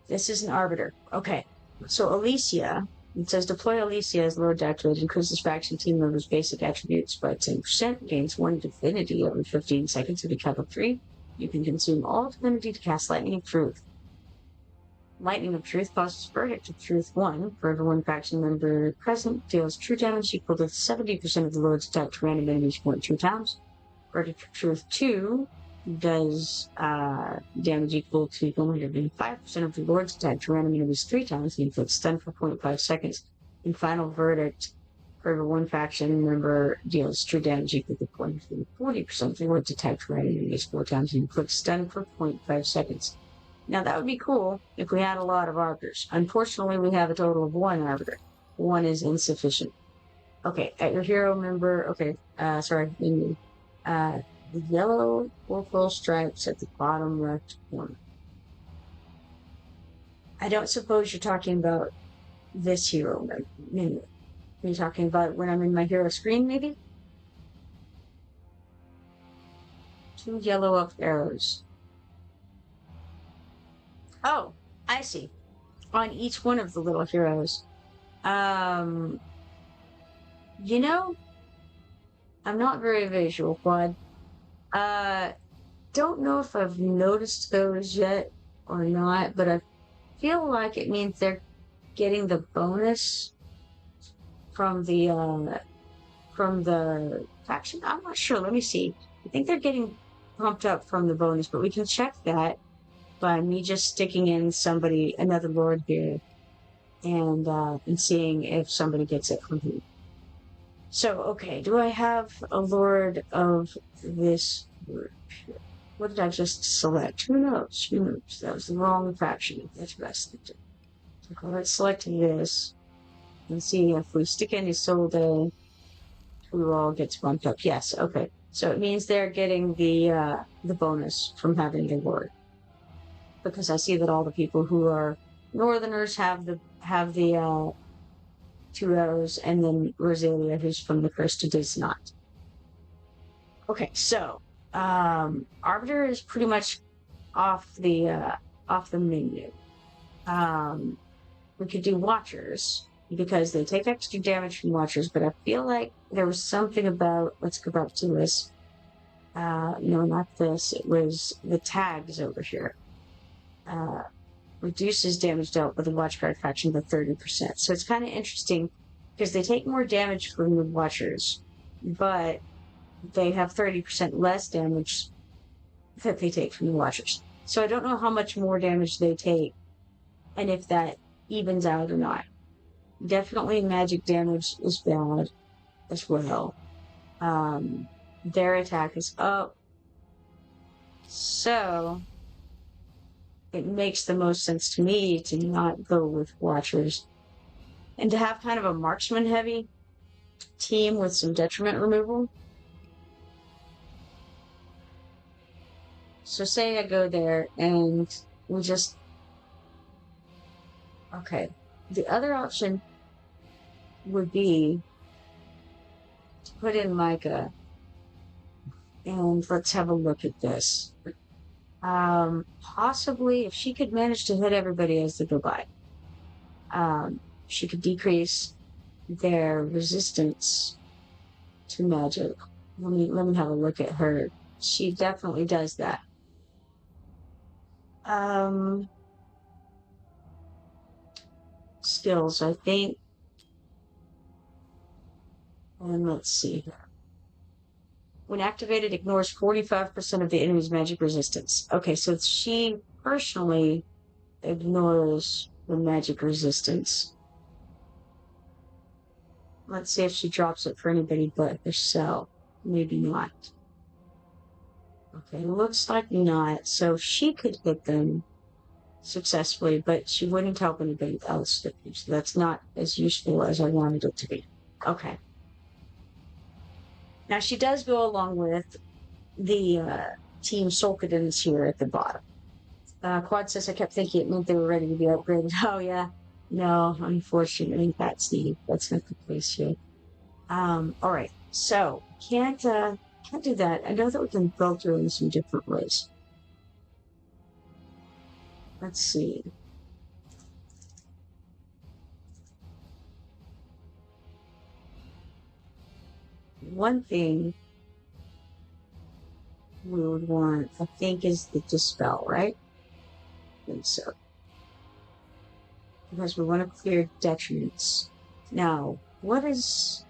This is an Arbiter. Okay. So Alicia... It says deploy Alicia as Lord Activated, increases faction team members' basic attributes by 10%, gains 1 divinity every 15 seconds if you count up 3. You can consume all divinity to cast Lightning of Truth. Lightning of Truth causes Verdict of Truth 1 for every 1 faction member present, deals true damage equal to 70% of the Lord's attack to random enemies 2 times. Verdict of Truth 2 does damage equal to 105% of the Lord's attack to random enemies 3 times, and inflicts stun for 0.5 seconds. In final verdict, for every one faction member deals true damage equal to 40%. They would detect right enemies 4 times and click stun for 0.5 seconds. Now that would be cool if we had a lot of arbiters. Unfortunately, we have a total of 1 arbiter. 1 is insufficient. Okay, at your hero member, okay, sorry, menu. The yellow or full stripes at the bottom left corner. I don't suppose you're talking about this hero menu. Are you talking about when I'm in my hero screen, maybe? 2 yellow up arrows. Oh, I see. On each one of the little heroes. You know, I'm not very visual, Quad. Don't know if I've noticed those yet or not, but I feel like it means they're getting the bonus from the faction. I'm not sure. Let me see. I think they're getting pumped up from the bonus, but we can check that by me just sticking in another lord here, and seeing if somebody gets it from who. So, okay, do I have a lord of this group? What did I just select? Who knows? Who knows? That was the wrong faction. That's best thing to do. Okay, let's select this and see if we stick in Isolde, who all gets bumped up. Yes, okay. So it means they're getting the bonus from having the lord. Because I see that all the people who are northerners have the 2 arrows, and then Rosalia, who's from the Cresta, does not. Okay, so Arbiter is pretty much off the menu. We could do Watchers because they take extra damage from Watchers, but I feel like there was something about, let's go back to this. No, not this. It was the tags over here. Reduces damage dealt with the Watchguard faction by 30%. So it's kind of interesting because they take more damage from the Watchers, but they have 30% less damage that they take from the Watchers. So I don't know how much more damage they take and if that evens out or not. Definitely magic damage is bad as well. Their attack is up. So it makes the most sense to me to not go with Watchers and to have kind of a marksman heavy team with some detriment removal. So say I go there and we just... Okay. The other option would be to put in Micah, and let's have a look at this. Possibly, if she could manage to hit everybody as they go by, she could decrease their resistance to magic. Let me have a look at her. She definitely does that. Skills, I think. And let's see here. When activated, ignores 45% of the enemy's magic resistance. Okay, so she personally ignores the magic resistance. Let's see if she drops it for anybody but herself. Maybe not. Okay, looks like not. So she could hit them successfully, but she wouldn't help anybody else. So that's not as useful as I wanted it to be. Okay. Now she does go along with the Team Solkadins here at the bottom. Quad says, I kept thinking it meant they were ready to be upgraded. Oh, yeah. No, unfortunately, that's not the case here. All right. So, can't do that. I know that we can filter in some different ways. Let's see. One thing we would want, I think, is the dispel, right? I think so. Because we want to clear detriments. Now, what is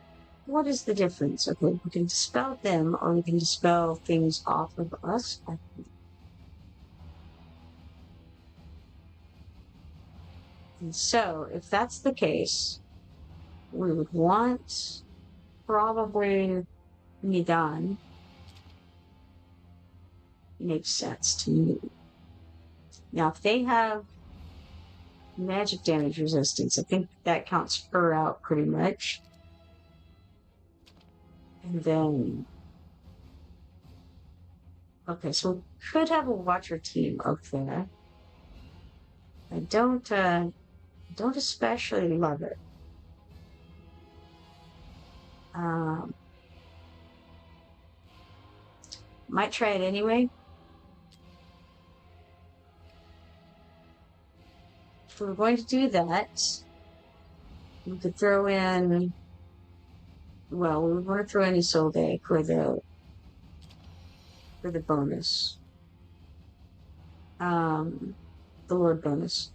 the difference? Okay, we can dispel them, or we can dispel things off of us. And so, if that's the case, we would want probably Nidan. Makes sense to me. Now, if they have magic damage resistance, I think that counts her out pretty much. And then, okay, so we could have a watcher team up there. I don't especially love it. Might try it anyway. If we're going to do that, we could throw in, well, we want to throw in Isolde for the bonus. The Lord bonus.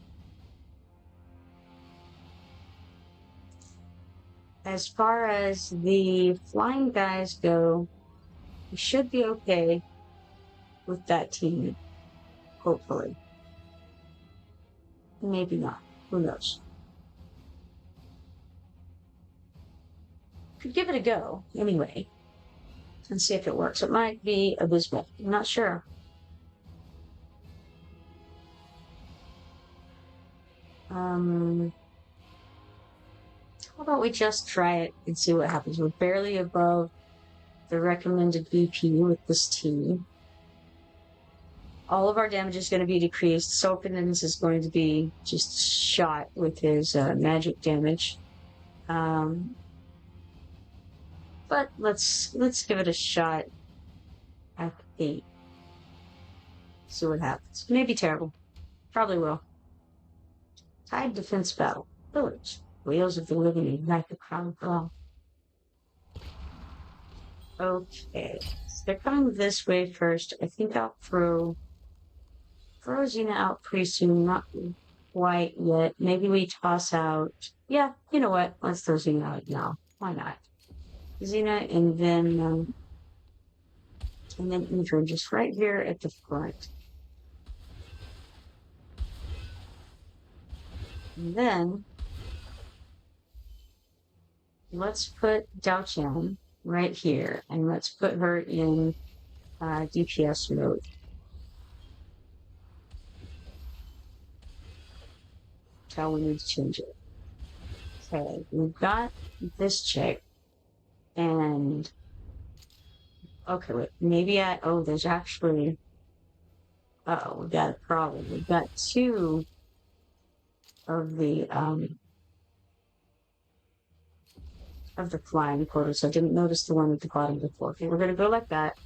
As far as the flying guys go, we should be okay with that team, hopefully. Maybe not. Who knows? Could give it a go anyway and see if it works. It might be abysmal. I'm not sure. How about we just try it and see what happens? We're barely above the recommended BP with this team. All of our damage is going to be decreased. Sopinins is going to be just shot with his magic damage. But let's give it a shot at 8. See what happens. Maybe terrible. Probably will. Tide defense battle. Village. Wheels of the living ignite the crown of. Okay. So they're coming this way first. I think I'll throw Xena out pretty soon. Not quite yet. Maybe we toss out. Yeah, you know what? Let's throw Xena out now. Why not? Xena and then Adrian just right here at the front. And then let's put Dao Qian right here, and let's put her in DPS mode. That's how we need to change it. Okay, we've got this chick, and okay, wait, maybe there's actually, we got a problem. We've got 2 of the flying quotas. I didn't notice the one at the bottom before. Okay, we're gonna go like that.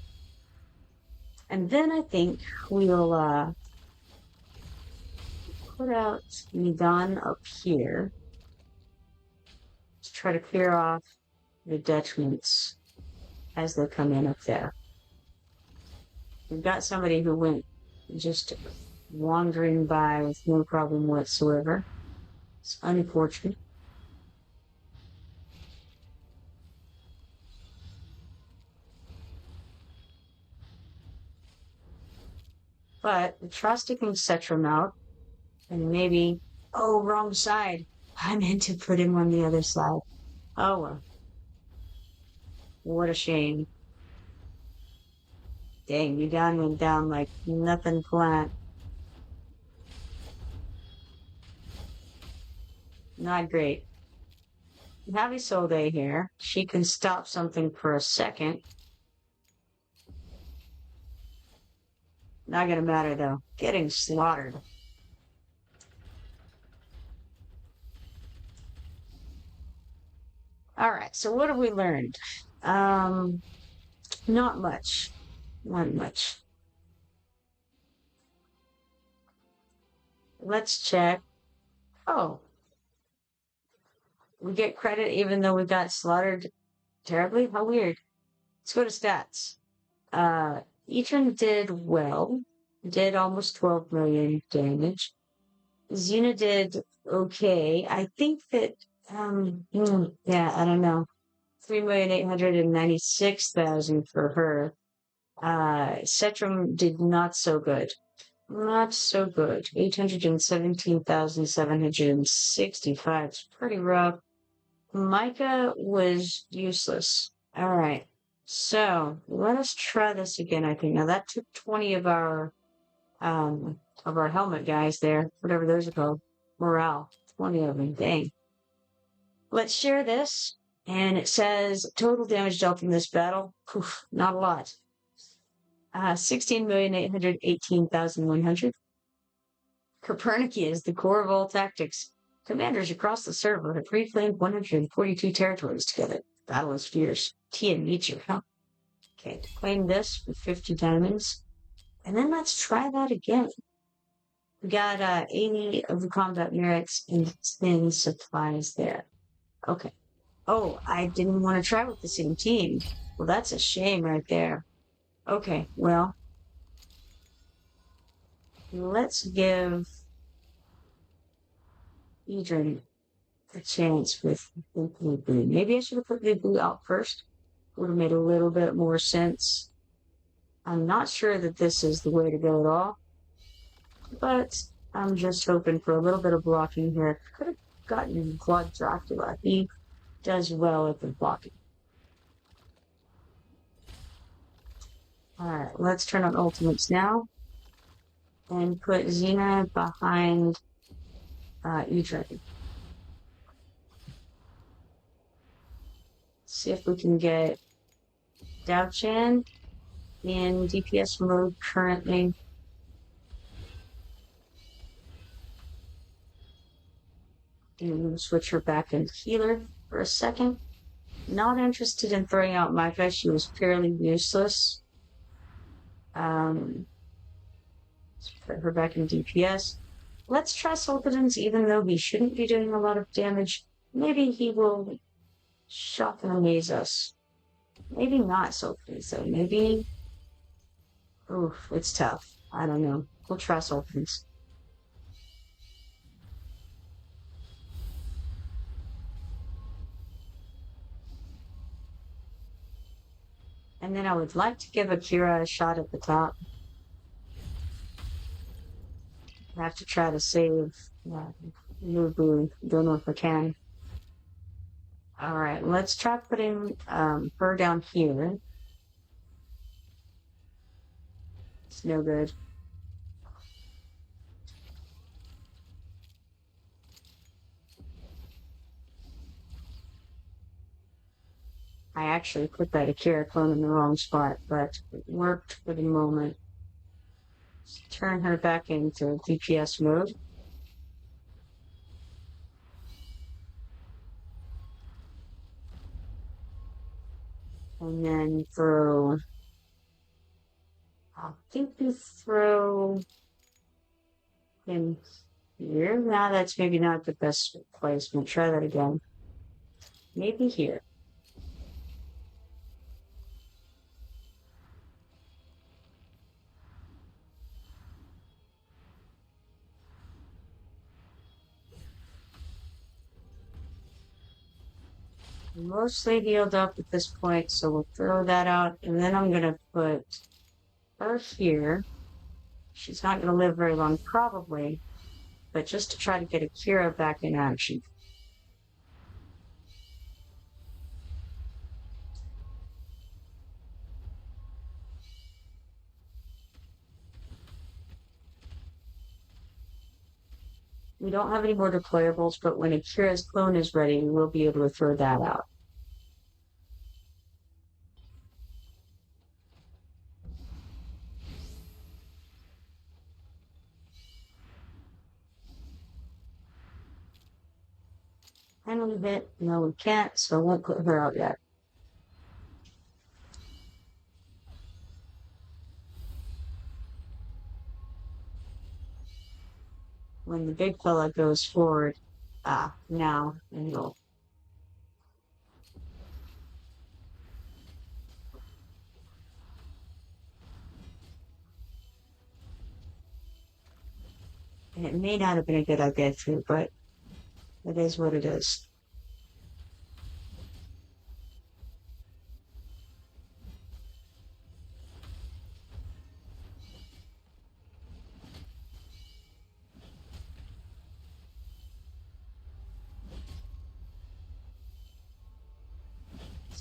And then I think we'll put out Nidan up here to try to clear off the detriments as they come in up there. We've got somebody who went just wandering by with no problem whatsoever. It's unfortunate. But we try sticking Cetrum out, and maybe, oh, wrong side. I meant to put him on the other side. Oh well. What a shame. Dang, Nidan went down like nothing planned. Not great. We have Isolde here. She can stop something for a second. Not gonna matter though. Getting slaughtered. Alright, so what have we learned? Not much. Not much. Let's check. Oh. We get credit even though we got slaughtered terribly? How weird. Let's go to stats. Ethan did well. Did almost 12 million damage. Xena did okay. I think that, yeah, I don't know. 3,896,000 for her. Cetrum did not so good. Not so good. 817,765. It's pretty rough. Micah was useless. All right. So let us try this again, I think. Now that took 20 of our helmet guys there, whatever those are called. Morale. 20 of them. Dang. Let's share this. And it says total damage dealt in this battle. Oof, not a lot. 16,818,100. Kipoerneke is the core of all tactics. Commanders across the server have reclaimed 142 territories together. Battle is fierce. Tia meets you, huh? Okay, claim this with 50 diamonds. And then let's try that again. We got 80 of the combat merits and 10 supplies there. Okay. Oh, I didn't want to try with the same team. Well, that's a shame right there. Okay, well, let's give Adrian a chance with Blue Blue. Maybe I should have put Blue Blue out first. Would have made a little bit more sense. I'm not sure that this is the way to go at all, but I'm just hoping for a little bit of blocking here. Could have gotten Claude Dracula. He does well at the blocking. Alright, let's turn on ultimates now and put Xena behind E-Dragon. See if we can get Dao-chan in DPS mode currently. And switch her back into healer for a second. Not interested in throwing out Micah. She was fairly useless. Let's put her back in DPS. Let's try Sulkadins, even though he shouldn't be doing a lot of damage. Maybe he will shock and amaze us. Maybe not Sulkadins, though. Maybe... Oof, it's tough. I don't know. We'll try Sulkadins. And then I would like to give Akira a shot at the top. I have to try to save Nubu. Don't know if I can. Alright, let's try putting her down here. It's no good. I actually put that Akira clone in the wrong spot, but it worked for the moment. Let's turn her back into DPS mode. And then throw... I think we throw him here. Now that's maybe not the best placement. Try that again. Maybe here. Mostly healed up at this point, so we'll throw that out. And then I'm going to put her here. She's not going to live very long, probably, but just to try to get Akira back in action. We don't have any more deployables, but when Akira's clone is ready, we'll be able to throw that out. Can we hit? No, we can't, so I won't put her out yet. When the big fella goes forward, now, and we'll... And it may not have been a good idea too, but it is what it is.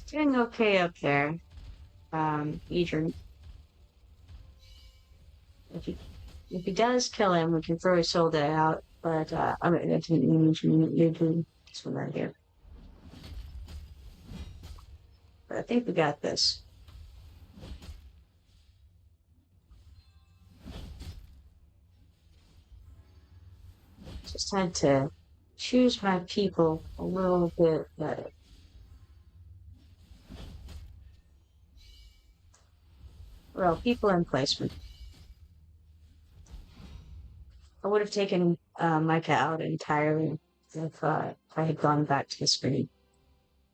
Doing okay up there. Adrian, if he if he does kill him, we can throw his soldier out. But I mean, that's this one right here. But I think we got this. Just had to choose my people a little bit better. Well, people and placement. I would have taken Micah out entirely if I had gone back to the screen.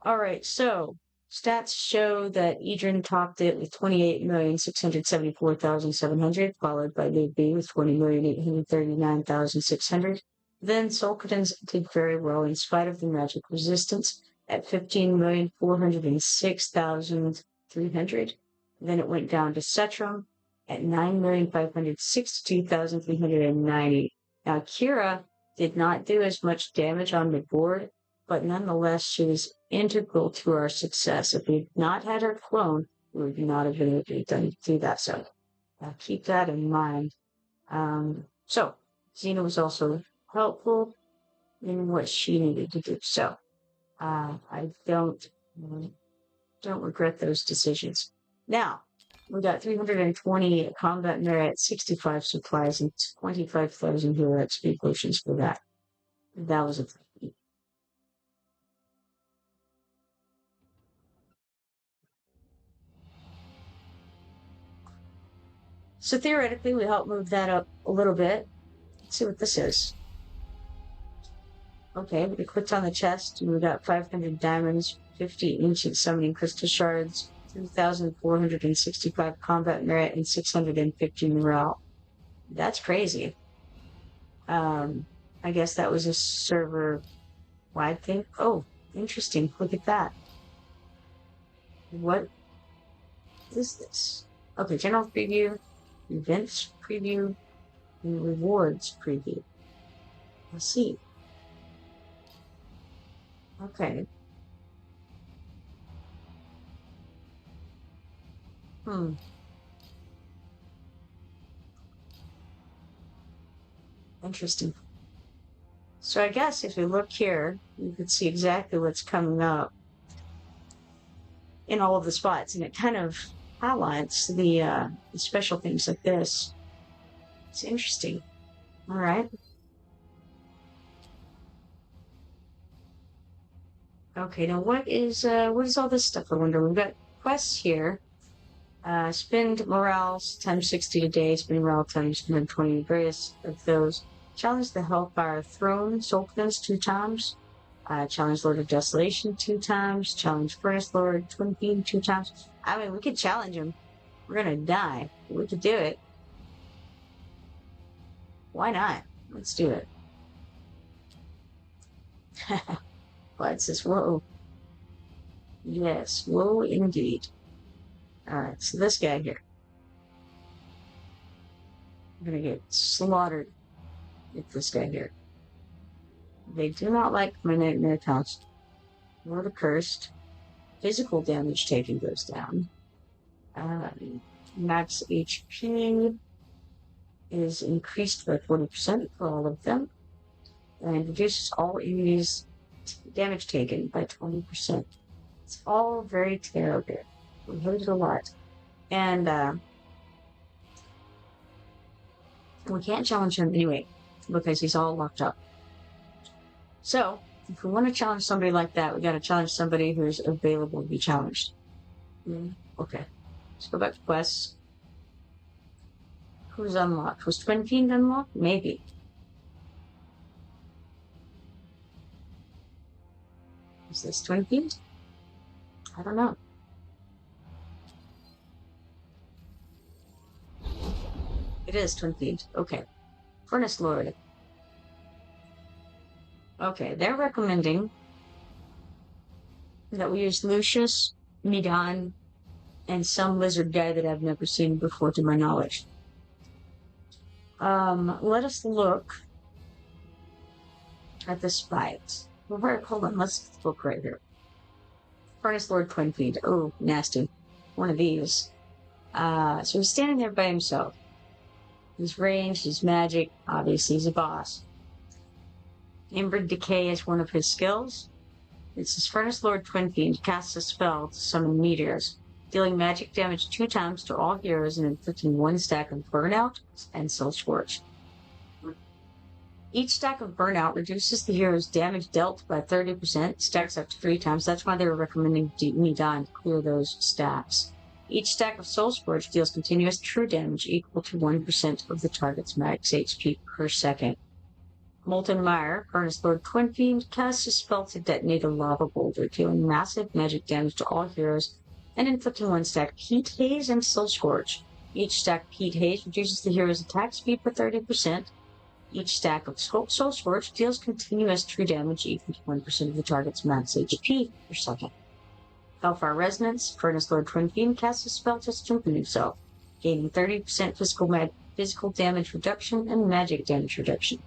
All right, so stats show that Edrin topped it with 28,674,700, followed by Big B with 20,839,600. Then Sulkadens did very well in spite of the magic resistance at 15,406,300. Then it went down to Cetrum at 9,562,390. Now, Kira did not do as much damage on the board, but nonetheless, she was integral to our success. If we had not had her clone, we would not have been able to do that. So keep that in mind. So Xena was also helpful in what she needed to do. So I don't regret those decisions. Now, we got 320 combat merit, 65 supplies, and 25,000 hero XP potions for that. That was a thing. So theoretically, we help move that up a little bit. Let's see what this is. Okay, we clicked on the chest, and we got 500 diamonds, 50 ancient summoning crystal shards, 3,465 combat merit, and 650 morale. That's crazy. I guess that was a server-wide thing. Oh, interesting. Look at that. What is this? Okay, general preview, events preview, and rewards preview. Let's see. Okay. Interesting. So I guess if we look here, you can see exactly what's coming up in all of the spots, and it kind of highlights the special things like this. It's interesting. All right. Okay, now what is all this stuff? I wonder. We've got quests here. Spend morale times 60 a day, spend morale times 120, various of those. Challenge the Hellfire Throne, Sulkans 2 times. Challenge Lord of Desolation 2 times. Challenge Furnace Lord, Twin Fiend 2 times. I mean, we could challenge him. We're gonna die. We could do it. Why not? Let's do it. What's this? Whoa. Yes, whoa, indeed. Alright, so this guy here. I'm gonna get slaughtered with this guy here. They do not like my nightmare counts. Lord Accursed. Physical damage taken goes down. Max HP is increased by 40% for all of them. And reduces all enemies' damage taken by 20%. It's all very terrible. We hate it a lot. And we can't challenge him anyway, because he's all locked up. So, if we want to challenge somebody like that, we got to challenge somebody who's available to be challenged. Okay. Let's go back to quests. Who's unlocked? Was Twin Fiend unlocked? Maybe. Is this Twin Fiend? I don't know. It is Twin Fiend. Okay. Furnace Lord. Okay, they're recommending that we use Lucius, Midan, and some lizard guy that I've never seen before to my knowledge. Let us look at the spikes. Well, hold on, let's look right here. Furnace Lord Twin Fiend. Oh, nasty. One of these. So he's standing there by himself. He's ranged, he's magic, obviously he's a boss. Embered Decay is one of his skills. It's his Furnace Lord Twin Fiend casts a spell to summon meteors, dealing magic damage 2 times to all heroes and inflicting 1 stack of Burnout and Soul Scorch. Each stack of Burnout reduces the hero's damage dealt by 30%, stacks up to 3 times. That's why they were recommending me to clear those stacks. Each stack of Soul Scorch deals continuous true damage equal to 1% of the target's max HP per second. Molten Mire, Furnace Lord Twin Fiend, casts a spell to detonate a lava boulder, dealing massive magic damage to all heroes and inflicting 1 stack Heat Haze and Soul Scorch. Each stack of Heat Haze reduces the hero's attack speed by 30%. Each stack of Soul Scorch deals continuous true damage equal to 1% of the target's max HP per second. Hellfire Resonance, Furnace Lord Twin Fiend casts a spell to strengthen himself, gaining 30% physical damage reduction and magic damage reduction.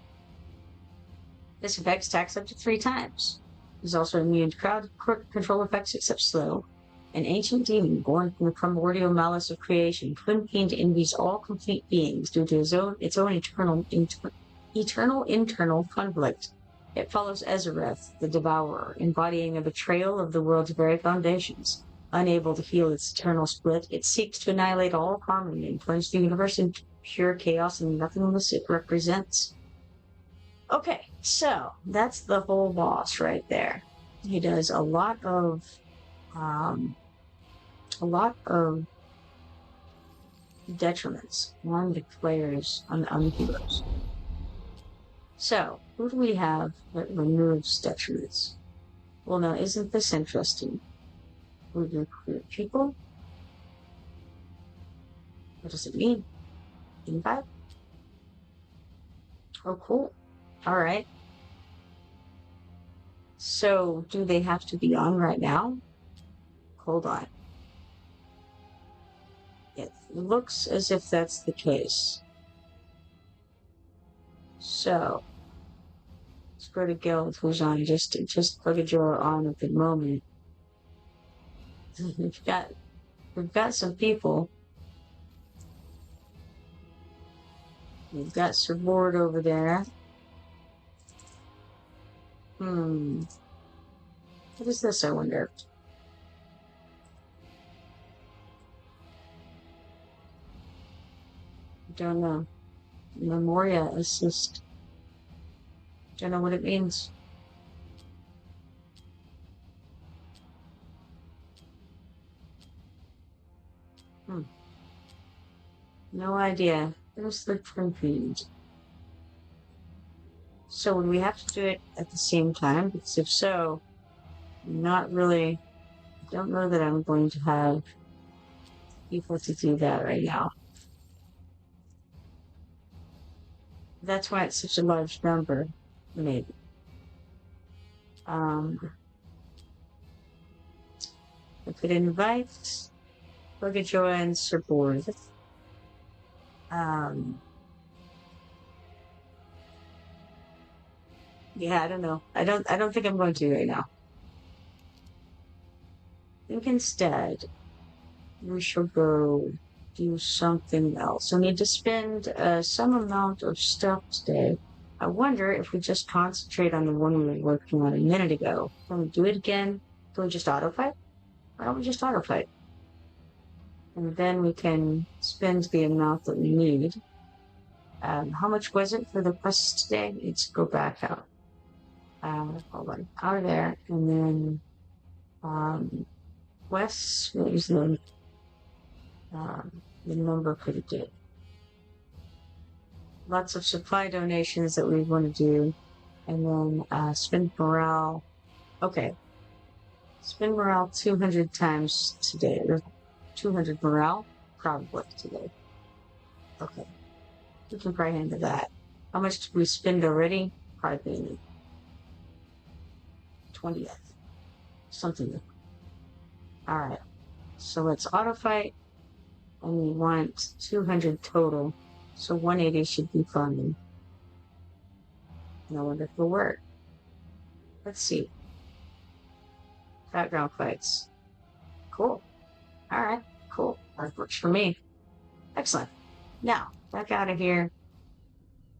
This effect stacks up to 3 times. He's also immune to crowd control effects except slow. An ancient demon born from the primordial malice of creation, Twin Fiend envies all complete beings due to its own eternal internal conflict. It follows Ezereth, the Devourer, embodying a betrayal of the world's very foundations. Unable to heal its eternal split, it seeks to annihilate all harmony and plunge the universe into pure chaos and nothingness it represents. Okay, so that's the whole boss right there. He does a lot of detriments on the players, on the heroes. So, who do we have that removes detriments? Well, now, isn't this interesting? We recruit people. What does it mean? Invite? Oh, cool. All right. So, do they have to be on right now? Hold on. It looks as if that's the case. So, let's go to Guild, who's on. Just look at your on at the moment. We've got some people. We've got Sword over there. What is this, I wonder? Don't know. Memoria Assist. Don't know what it means. No idea. There's the Twin Fiend. So would we have to do it at the same time? Because if so, not really. I don't know that I'm going to have people to do that right now. That's why it's such a large number, maybe. I could invite Bogajoy and Sir Board. Yeah, I don't know. I don't think I'm going to right now. I think instead we shall go do something else. I need to spend some amount of stuff today. I wonder if we just concentrate on the one we were working on a minute ago. Can we do it again? Can we just auto-fight? Why don't we just auto-fight? And then we can spend the amount that we need. How much was it for the quests today? Let's go back out. Hold on. Out of there. And then, quests, what was the number could it do? Lots of supply donations that we want to do. And then, spend morale. Okay. Spend morale 200 times today. 200 morale? Probably today. Okay. We can probably handle that. How much did we spend already? Probably 20th. Something. Alright. So let's auto fight. And we want 200 total. So 180 should be fine. And I wonder if it'll work. Let's see. Background fights. Cool. Alright, cool. That works for me. Excellent. Now, back out of here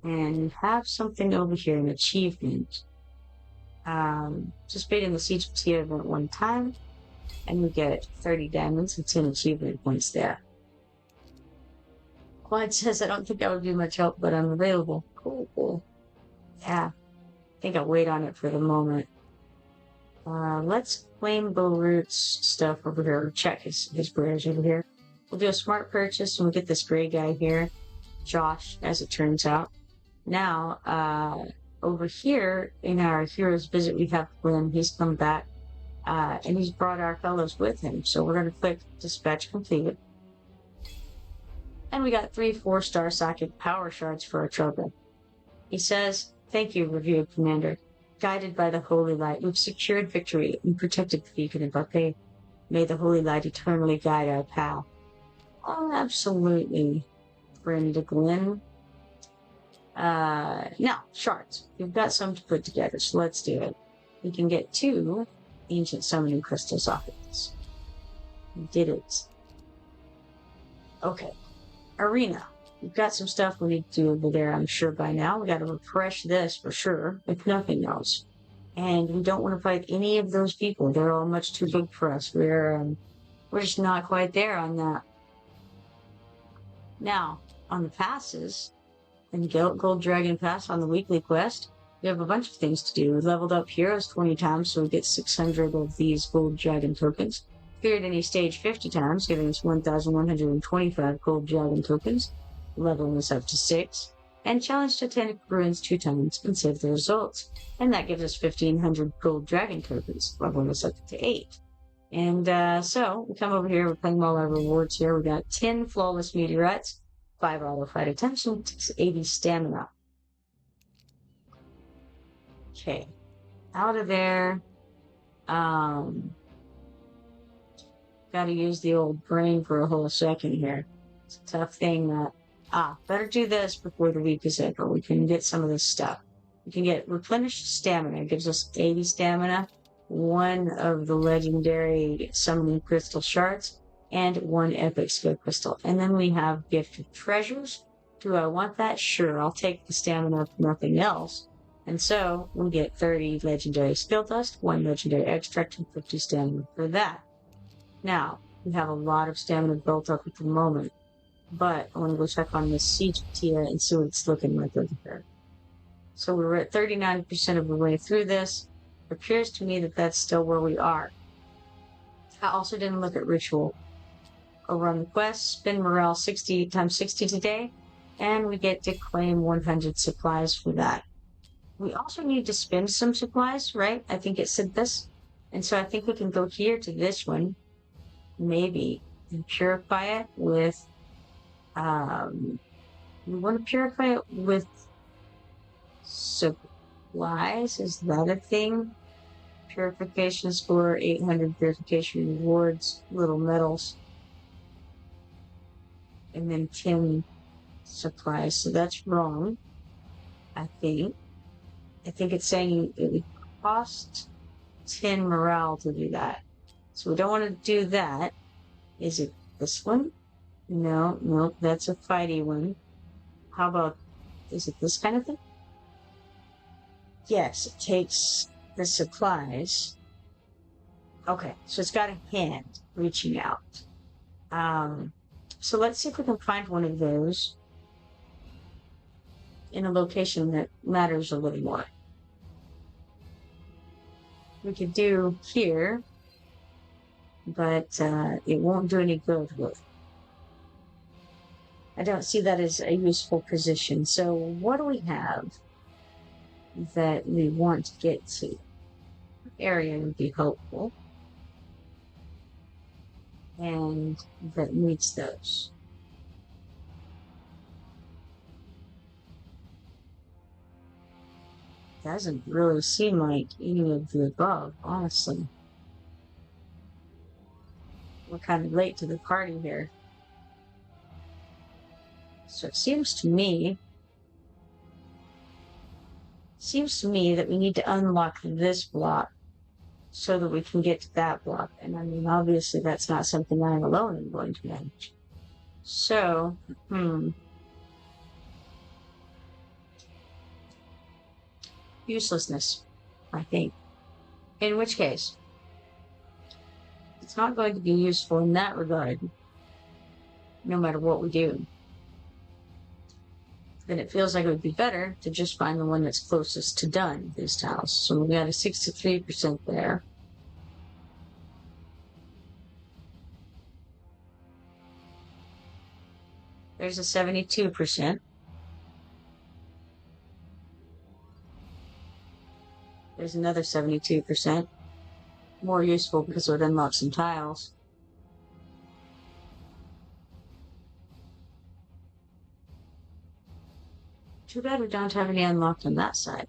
and have something over here, an achievement. Participate in the Siege Tia event one time, and you get 30 diamonds and 10 achievement points there. Quad says, I don't think that would be much help, but I'm available. Cool, cool. Yeah, I think I'll wait on it for the moment. Let's claim Root's stuff over here. Check his prayers over here. We'll do a smart purchase and we'll get this gray guy here. Josh, as it turns out. Now, over here in our hero's visit, we have Glenn. He's come back, and he's brought our fellows with him. So we're going to click dispatch completed. And we got 3 4-star socket power shards for our trouble. He says, thank you, revered commander. Guided by the holy light, we've secured victory and protected the beacon of our faith. May the holy light eternally guide our path. Oh, absolutely, Brenda Glenn. Now, shards. We've got some to put together, so let's do it. We can get 2 ancient summoning crystals off of this. We did it. Okay. Arena. We've got some stuff we need to do over there, I'm sure by now. We got to refresh this for sure, if nothing else. And we don't want to fight any of those people. They're all much too big for us. We're just not quite there on that. Now, on the passes, and Gold Dragon Pass on the weekly quest, we have a bunch of things to do. We leveled up heroes 20 times, so we get 600 of these Gold Dragon tokens. Cleared any stage 50 times, giving us 1,125 Gold Dragon tokens, leveling us up to 6. And challenged Titanic Ruins 2 times and saved the results. And that gives us 1,500 Gold Dragon tokens, leveling us up to 8. And so, we come over here, we're claiming all our rewards here. We got 10 Flawless Meteorites, 5 auto fight attention, 80 stamina. Okay. Out of there. Gotta use the old brain for a whole second here. It's a tough thing that... better do this before the week is over. We can get some of this stuff. We can get replenished stamina. It gives us 80 stamina, 1 of the legendary summoning crystal shards, and 1 epic skill crystal. And then we have gift of treasures. Do I want that? Sure, I'll take the stamina if nothing else. And so we get 30 legendary skill dust, 1 legendary extract, and 50 stamina for that. Now, we have a lot of stamina built up at the moment, but I want to go check on this siege tier and see what it's looking like over here. So we're at 39% of the way through this. It appears to me that that's still where we are. I also didn't look at ritual. Over on the quest, spin morale 60 times 60 today, and we get to claim 100 supplies for that. We also need to spend some supplies, right? I think it said this. And so I think we can go here to this one, maybe, and purify it with, we want to purify it with supplies. Is that a thing? Purification score, 800 purification rewards, little medals. And then 10 supplies. So that's wrong, I think. I think it's saying it would cost 10 morale to do that. So we don't want to do that. Is it this one? No, that's a fighty one. How about, is it this kind of thing? Yes, it takes the supplies. Okay, so it's got a hand reaching out. So let's see if we can find one of those in a location that matters a little more. We could do here, but it won't do any good with. I don't see that as a useful position. So what do we have that we want to get to? Area would be helpful. And that meets those. Doesn't really seem like any of the above, honestly. We're kind of late to the party here. So it seems to me that we need to unlock this block so that we can get to that block. And I mean, obviously that's not something I'm alone am going to manage. So, uselessness, I think. In which case, it's not going to be useful in that regard, no matter what we do. Then it feels like it would be better to just find the one that's closest to done, these tiles. So we got a 63% there. There's a 72%. There's another 72%. More useful because it would unlock some tiles. Too bad we don't have any unlocked on that side.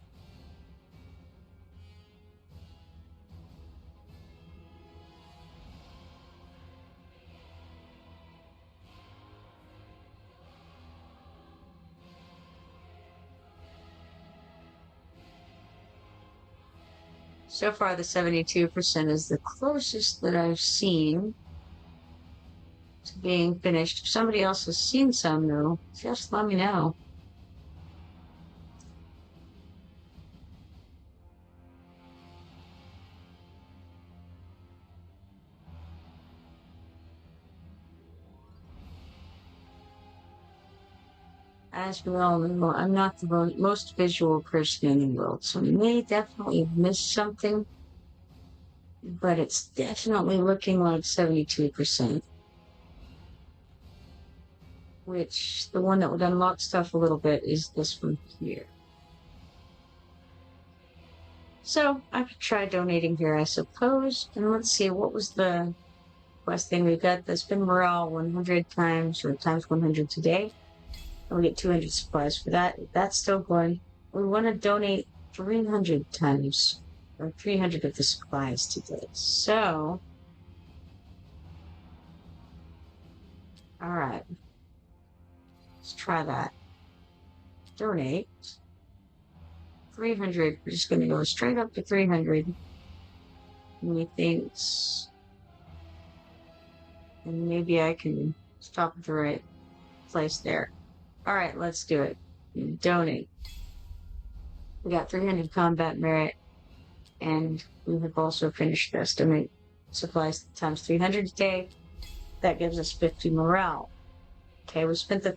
So far, the 72% is the closest that I've seen to being finished. If somebody else has seen some, though, just let me know. As we all know, I'm not the most visual person in the world, so I may definitely have missed something, but it's definitely looking like 72%. Which, the one that would unlock stuff a little bit is this one here. So, I could try donating here, I suppose, and let's see, what was the quest thing we got? The spin morale 100 times, or times 100 today. And we get 200 supplies for that. That's still going. We want to donate 300 times, or 300 of the supplies today. So, alright. Let's try that. Donate. 300. We're just going to go straight up to 300. Methinks. And maybe I can stop at the right place there. Alright, let's do it. Donate. We got 300 combat merit, and we have also finished this. Donate supplies times 300 today. That gives us 50 morale. Okay, we spent the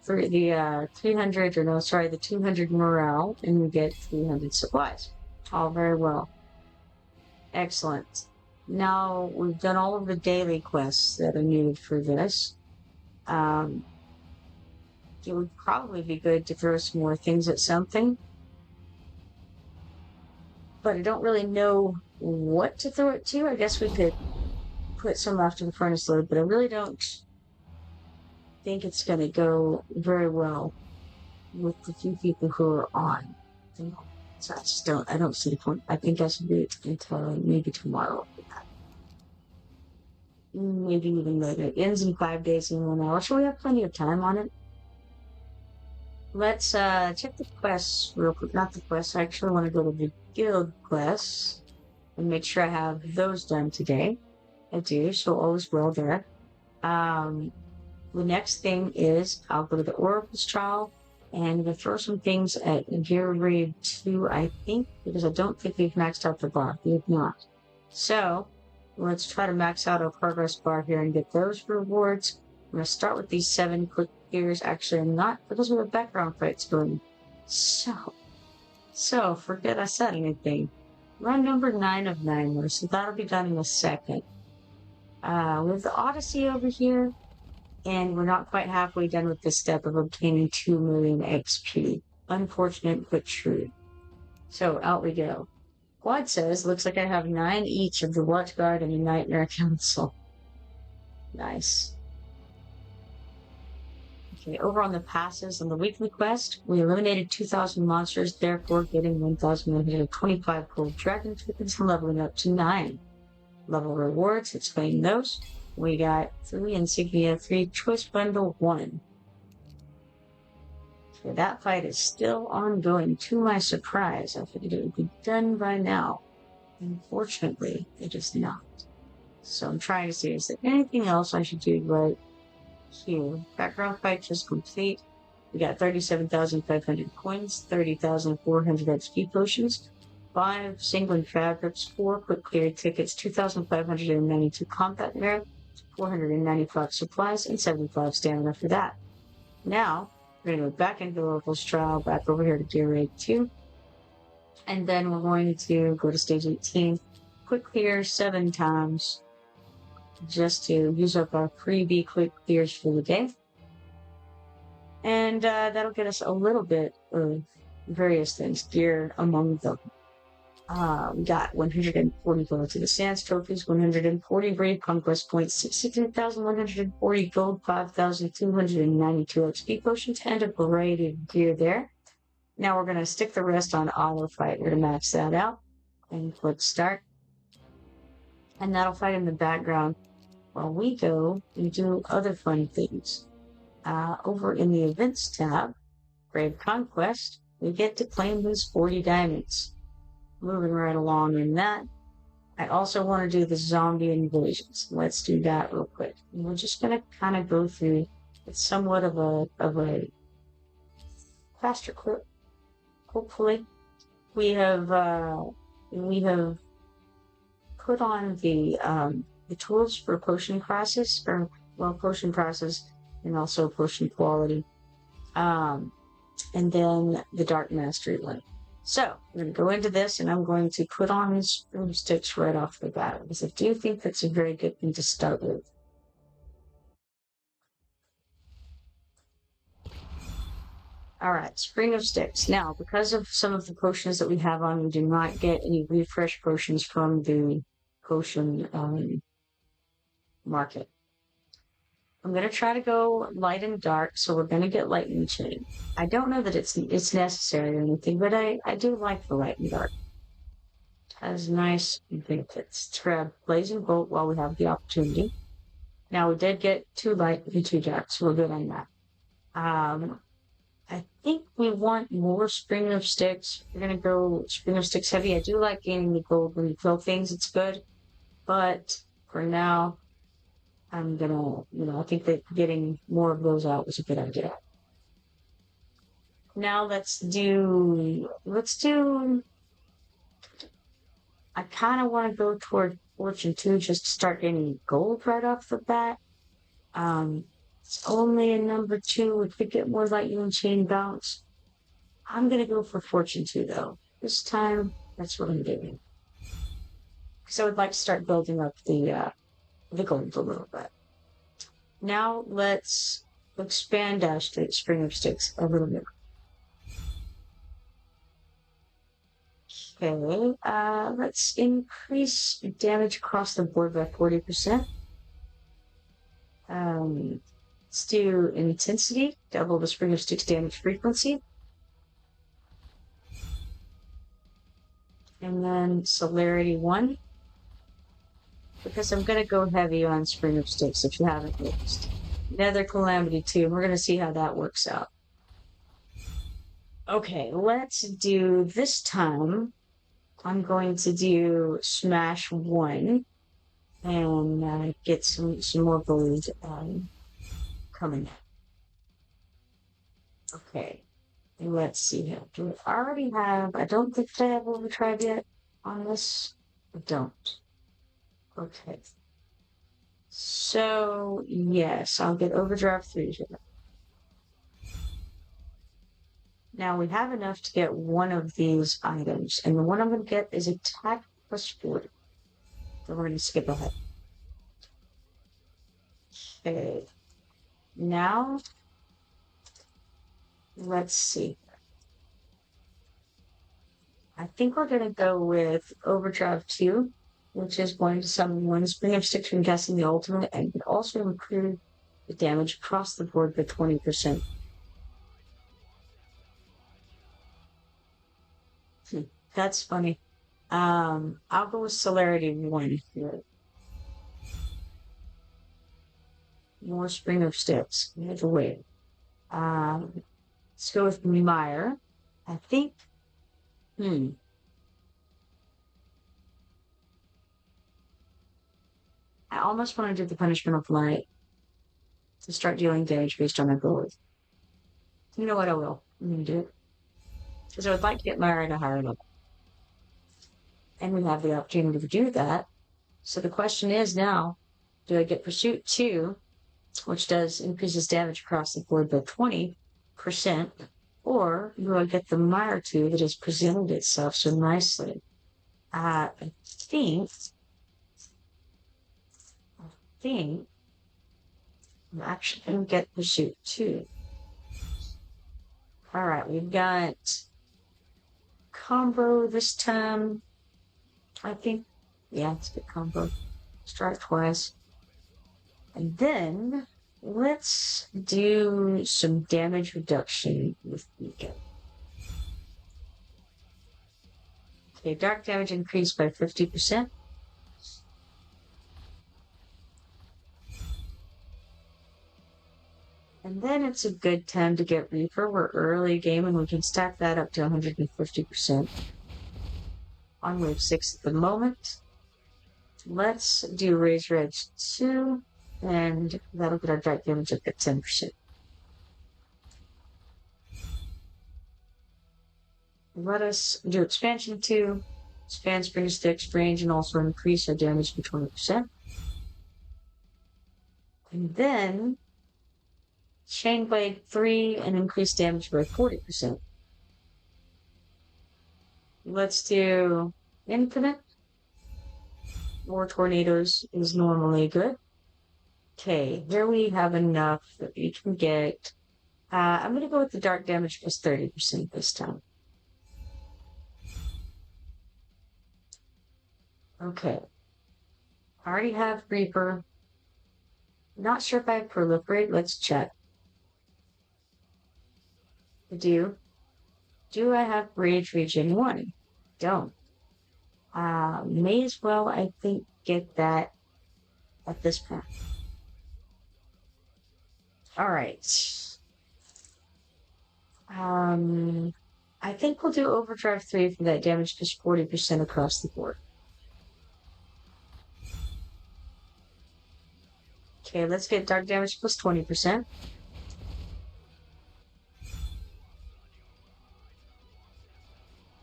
200 morale, and we get 300 supplies. All very well. Excellent. Now, we've done all of the daily quests that are needed for this. It would probably be good to throw some more things at something. But I don't really know what to throw it to. I guess we could put some after the furnace load, but I really don't think it's going to go very well with the few people who are on. So I don't see the point. I think I should do it until maybe tomorrow. Maybe even later. It ends in 5 days and 1 hour, so we have plenty of time on it. Let's check the quests real quick. Not the quests, I actually want to go to the guild quests and make sure I have those done today. I do, so all is well there. The next thing is I'll go to the Oracle's Trial and we'll throw some things at Gear Grade 2, I think, because I don't think we've maxed out the bar. We have not. So, let's try to max out our progress bar here and get those rewards. I'm going to start with these 7 quick gears. Actually, I'm not, because we have background fights going. So, forget I said anything. Run number 9 of 9, so that'll be done in a second. We have the Odyssey over here, and we're not quite halfway done with this step of obtaining 2 million XP. Unfortunate, but true. So, out we go. Quad says, looks like I have 9 each of the Watch Guard and the Nightmare Council. Nice. Okay, over on the passes on the weekly quest, we eliminated 2,000 monsters, therefore getting 1,125 gold dragon tokens and leveling up to 9. Level rewards, explain those. We got 3 insignia, 3 choice bundle 1. Okay, that fight is still ongoing, to my surprise. I figured it would be done by now. Unfortunately, it is not. So I'm trying to see, is there anything else I should do right here? Background fight just complete. We got 37,500 coins, 30,400 XP potions, 5 singling fabrics, 4 quick clear tickets, 2,592 combat merit, 495 supplies, and 75 stamina for that. Now, we're going to go back into Oracle's Trial, back over here to Gear Raid 2, and then we're going to go to Stage 18, quick clear 7 times, just to use up our freebie quick clears for the day. And that'll get us a little bit of various things, gear among them. We got 140 gold to the Sands trophies, 140 Brave Conquest points, 16,140 gold, 5,292 XP potions, and a variety of gear there. Now we're going to stick the rest on auto fight. We're going to max that out and click start. And that'll fight in the background while we go and do other fun things. Over in the events tab, Brave Conquest, we get to claim those 40 diamonds. Moving right along in that. I also want to do the zombie invasions. Let's do that real quick. And we're just going to kind of go through. It's somewhat of a faster clip. Hopefully, we have put on the tools for potion process, potion process, and also potion quality, and then the dark mastery one. So we're going to go into this, and I'm going to put on these broomsticks right off the bat, because I do think that's a very good thing to start with. All right, Spring of Sticks. Now, because of some of the potions that we have on, we do not get any refresh potions from the potion market. I'm going to try to go light and dark, so we're going to get lightning chain. I don't know that it's necessary or anything, but I do like the light and dark. It has nice benefits. Let's grab blazing bolt while we have the opportunity. Now, we did get 2 light and 2 dark, so we're good on that. I think we want more Spring of Sticks. We're going to go Spring of Sticks heavy. I do like gaining the gold when you kill things. It's good. But for now, I'm going to, I think that getting more of those out was a good idea. Now let's do, I kind of want to go toward Fortune 2 just to start getting gold right off the bat. It's only a number 2. We could get more lightning chain bounce. I'm going to go for Fortune 2, though. This time, that's what I'm doing. Because I would like to start building up the gold a little bit. Now, let's expand Dash to Spring of Sticks a little bit. Okay, let's increase damage across the board by 40%. Let's do intensity, double the Spring of Sticks damage frequency. And then celerity 1. Because I'm going to go heavy on Spring of Sticks if you haven't noticed. Nether Calamity 2, and we're going to see how that works out. Okay, let's do this time. I'm going to do Smash 1 and get some more gold coming. Okay, let's see here. Do I already have, I don't think I have Overdrive yet on this. I don't. Okay. So, yes, I'll get Overdrive 3 here. Now we have enough to get one of these items, and the one I'm going to get is Attack plus 40. So we're going to skip ahead. Okay. Now, let's see. I think we're going to go with Overdrive 2, which is going to summon 1 Spring of Sticks from casting the ultimate, and can also improve the damage across the board by 20%. That's funny. I'll go with Celerity 1 here. More Spring of Sticks. We have to wait. Let's go with Meyer. I think. I almost want to do the punishment of light to start dealing damage based on my ability. You know what? I will. I'm going to do it. Because I would like to get Myra at a higher level. And we have the opportunity to do that. So the question is now, do I get Pursuit 2, which does increases damage across the board by 20%, or do I get the Myra 2 that has presented itself so nicely? I think I'm actually going to get Pursuit 2. All right, we've got combo this time. I think, yeah, it's a good combo. Strike twice. And then let's do some damage reduction with Beacon. Okay, dark damage increased by 50%. And then it's a good time to get Reaper. We're early game and we can stack that up to 150% on wave 6 at the moment. Let's do Razor Edge 2, and that'll get our dark damage up at 10%. Let us do Expansion 2, expand Spring Stick's range, and also increase our damage by 20%. And then Chain Blade 3 and increase damage by 40%. Let's do Infinite. More tornadoes is normally good. Okay, here we have enough that we can get. I'm going to go with the dark damage plus 30% this time. Okay. I already have Reaper. Not sure if I have Proliferate. Let's check. I do. Do I have Rage Region 1? Don't. May as well, I think, get that at this point. Alright. I think we'll do Overdrive 3 for that damage plus 40% across the board. Okay, let's get dark damage plus 20%.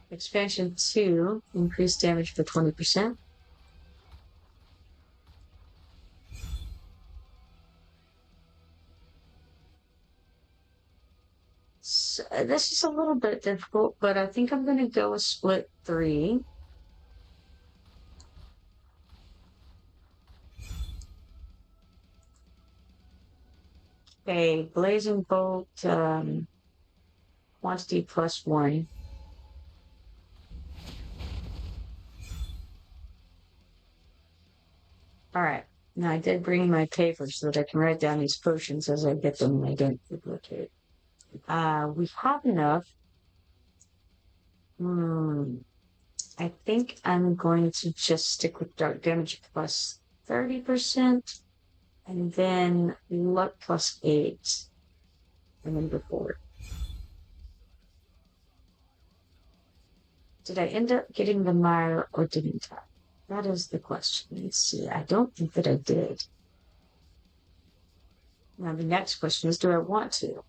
Expansion 2, increased damage for 20%. So, this is a little bit difficult, but I think I'm going to go with Split 3. Okay, Blazing Bolt, quantity plus 1. Alright, now I did bring my paper so that I can write down these potions as I get them and I don't duplicate. We have enough. I think I'm going to just stick with dark damage plus 30%, and then luck plus 8, and then go forward. Did I end up getting the mire or didn't I? That is the question. Let's see. I don't think that I did. Now the next question is, do I want to?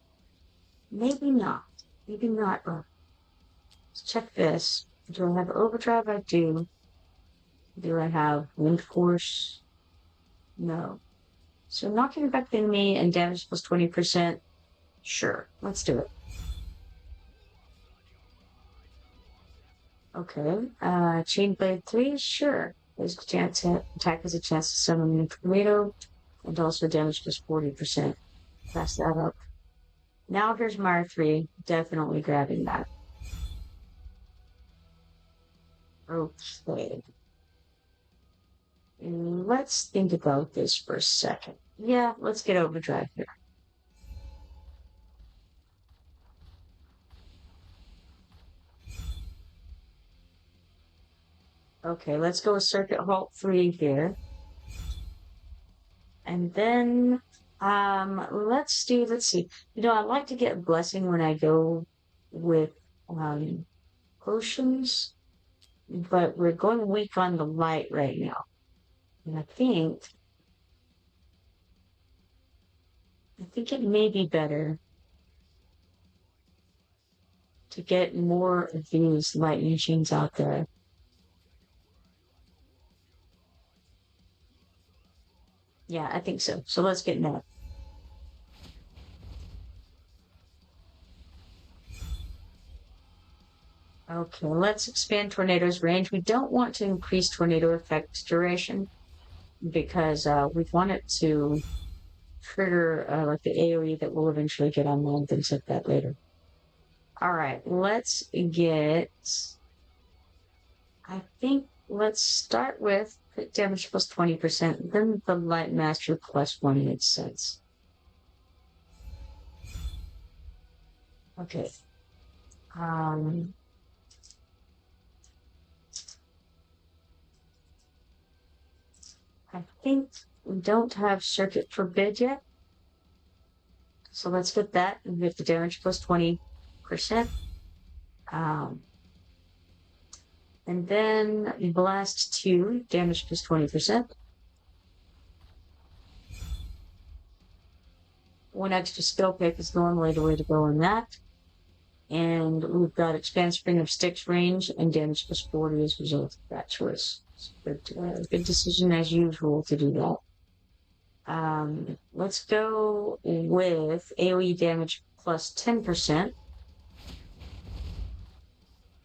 Maybe not. Maybe not. Let's check this. Do I have overdrive? I do. Do I have wind force? No. So knocking back the enemy and damage plus 20%. Sure. Let's do it. Okay. Chain Blade 3? Sure. There's a chance to attack has a chance to summon a tornado, and also damage plus 40%. Pass that up. Now here's Mire 3. Definitely grabbing that. Okay. Let's think about this for a second. Yeah, let's get overdrive here. Okay, let's go with Circuit Halt 3 here. And then, let's see. You know, I like to get Blessing when I go with, potions, but we're going weak on the light right now. And I think I think it may be better to get more of these lightning chains out there. Yeah, I think so. So let's get that. Okay, let's expand Tornado's range. We don't want to increase Tornado effect duration because we want it to trigger like the AoE that will eventually get online, things like that later. All right, let's get, I think let's start with crit damage plus 20%, then the Light Master plus 1 makes sense. Okay. I think we don't have Circuit Forbid yet. So let's get that and get the damage plus 20%. And then Blast 2, damage plus 20%. One extra skill pick is normally the way to go on that. And we've got Expand Spring of Sticks range and damage plus 40 as a result of that choice. Good decision as usual to do that. Let's go with AoE damage plus 10%.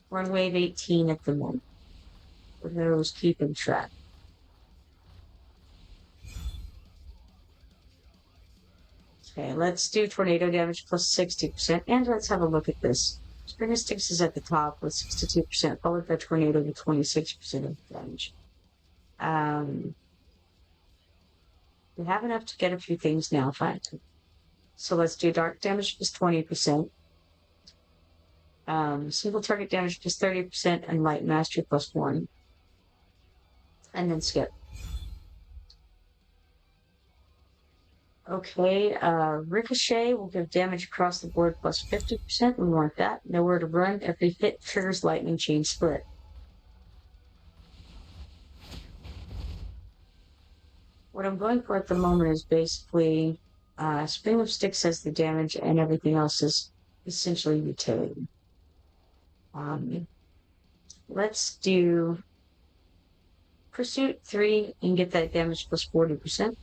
We're on wave 18 at the moment. For those keeping track. Okay, let's do tornado damage plus 60%, and let's have a look at this. Spring of Sticks is at the top with 62%, followed by tornado with 26% of damage. We have enough to get a few things now, fine. So let's do dark damage plus 20%. Single target damage plus 30%, and light mastery plus 1. And then skip. Okay, Ricochet will give damage across the board plus 50%. We want that. Nowhere to run. Every hit triggers lightning chain split. What I'm going for at the moment is basically Spring of Sticks as the damage, and everything else is essentially utility. Let's do Pursuit 3 and get that damage plus 40%.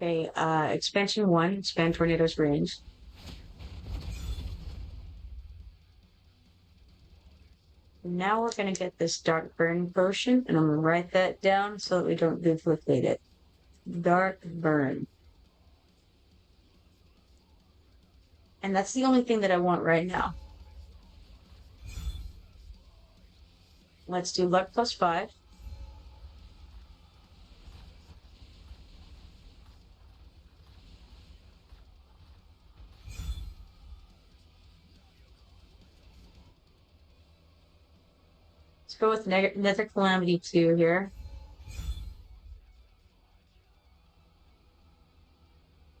Okay, Expansion 1, expand Tornado's range. Now we're going to get this Dark Burn potion, and I'm going to write that down so that we don't duplicate it. Dark Burn. And that's the only thing that I want right now. Let's do Luck plus 5. Let's go with Nether Calamity 2 here.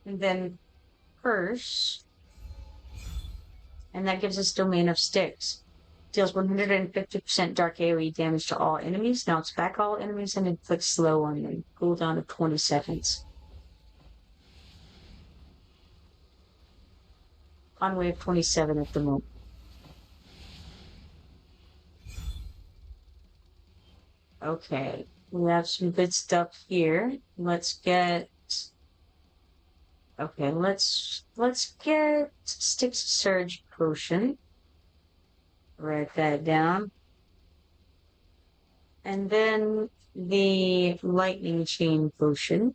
And then Curse. And that gives us Domain of Sticks. Deals 150% dark AoE damage to all enemies, knocks back all enemies, and inflicts slow on them. Cooldown of 20 seconds. On wave 27 at the moment. Okay, we have some good stuff here. Let's get... Okay, let's get Sticks Surge Potion. Write that down. And then the Lightning Chain Potion.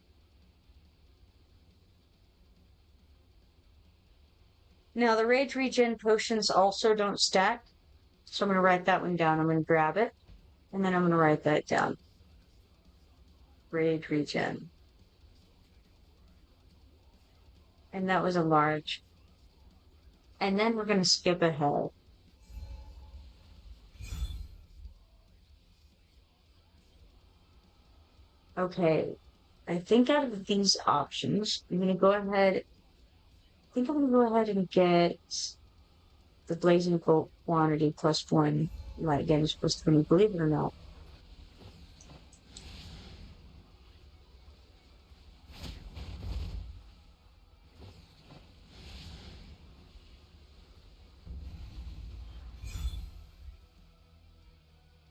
Now, the Rage Regen potions also don't stack. So I'm going to write that one down. I'm going to grab it. And then I'm going to write that down. Rage Regen. And that was a large. And then we're going to skip ahead. Okay. I think out of these options, I'm going to go ahead think I'm going to go ahead and get the Blazing Bolt quantity +1 light damage +20, believe it or not.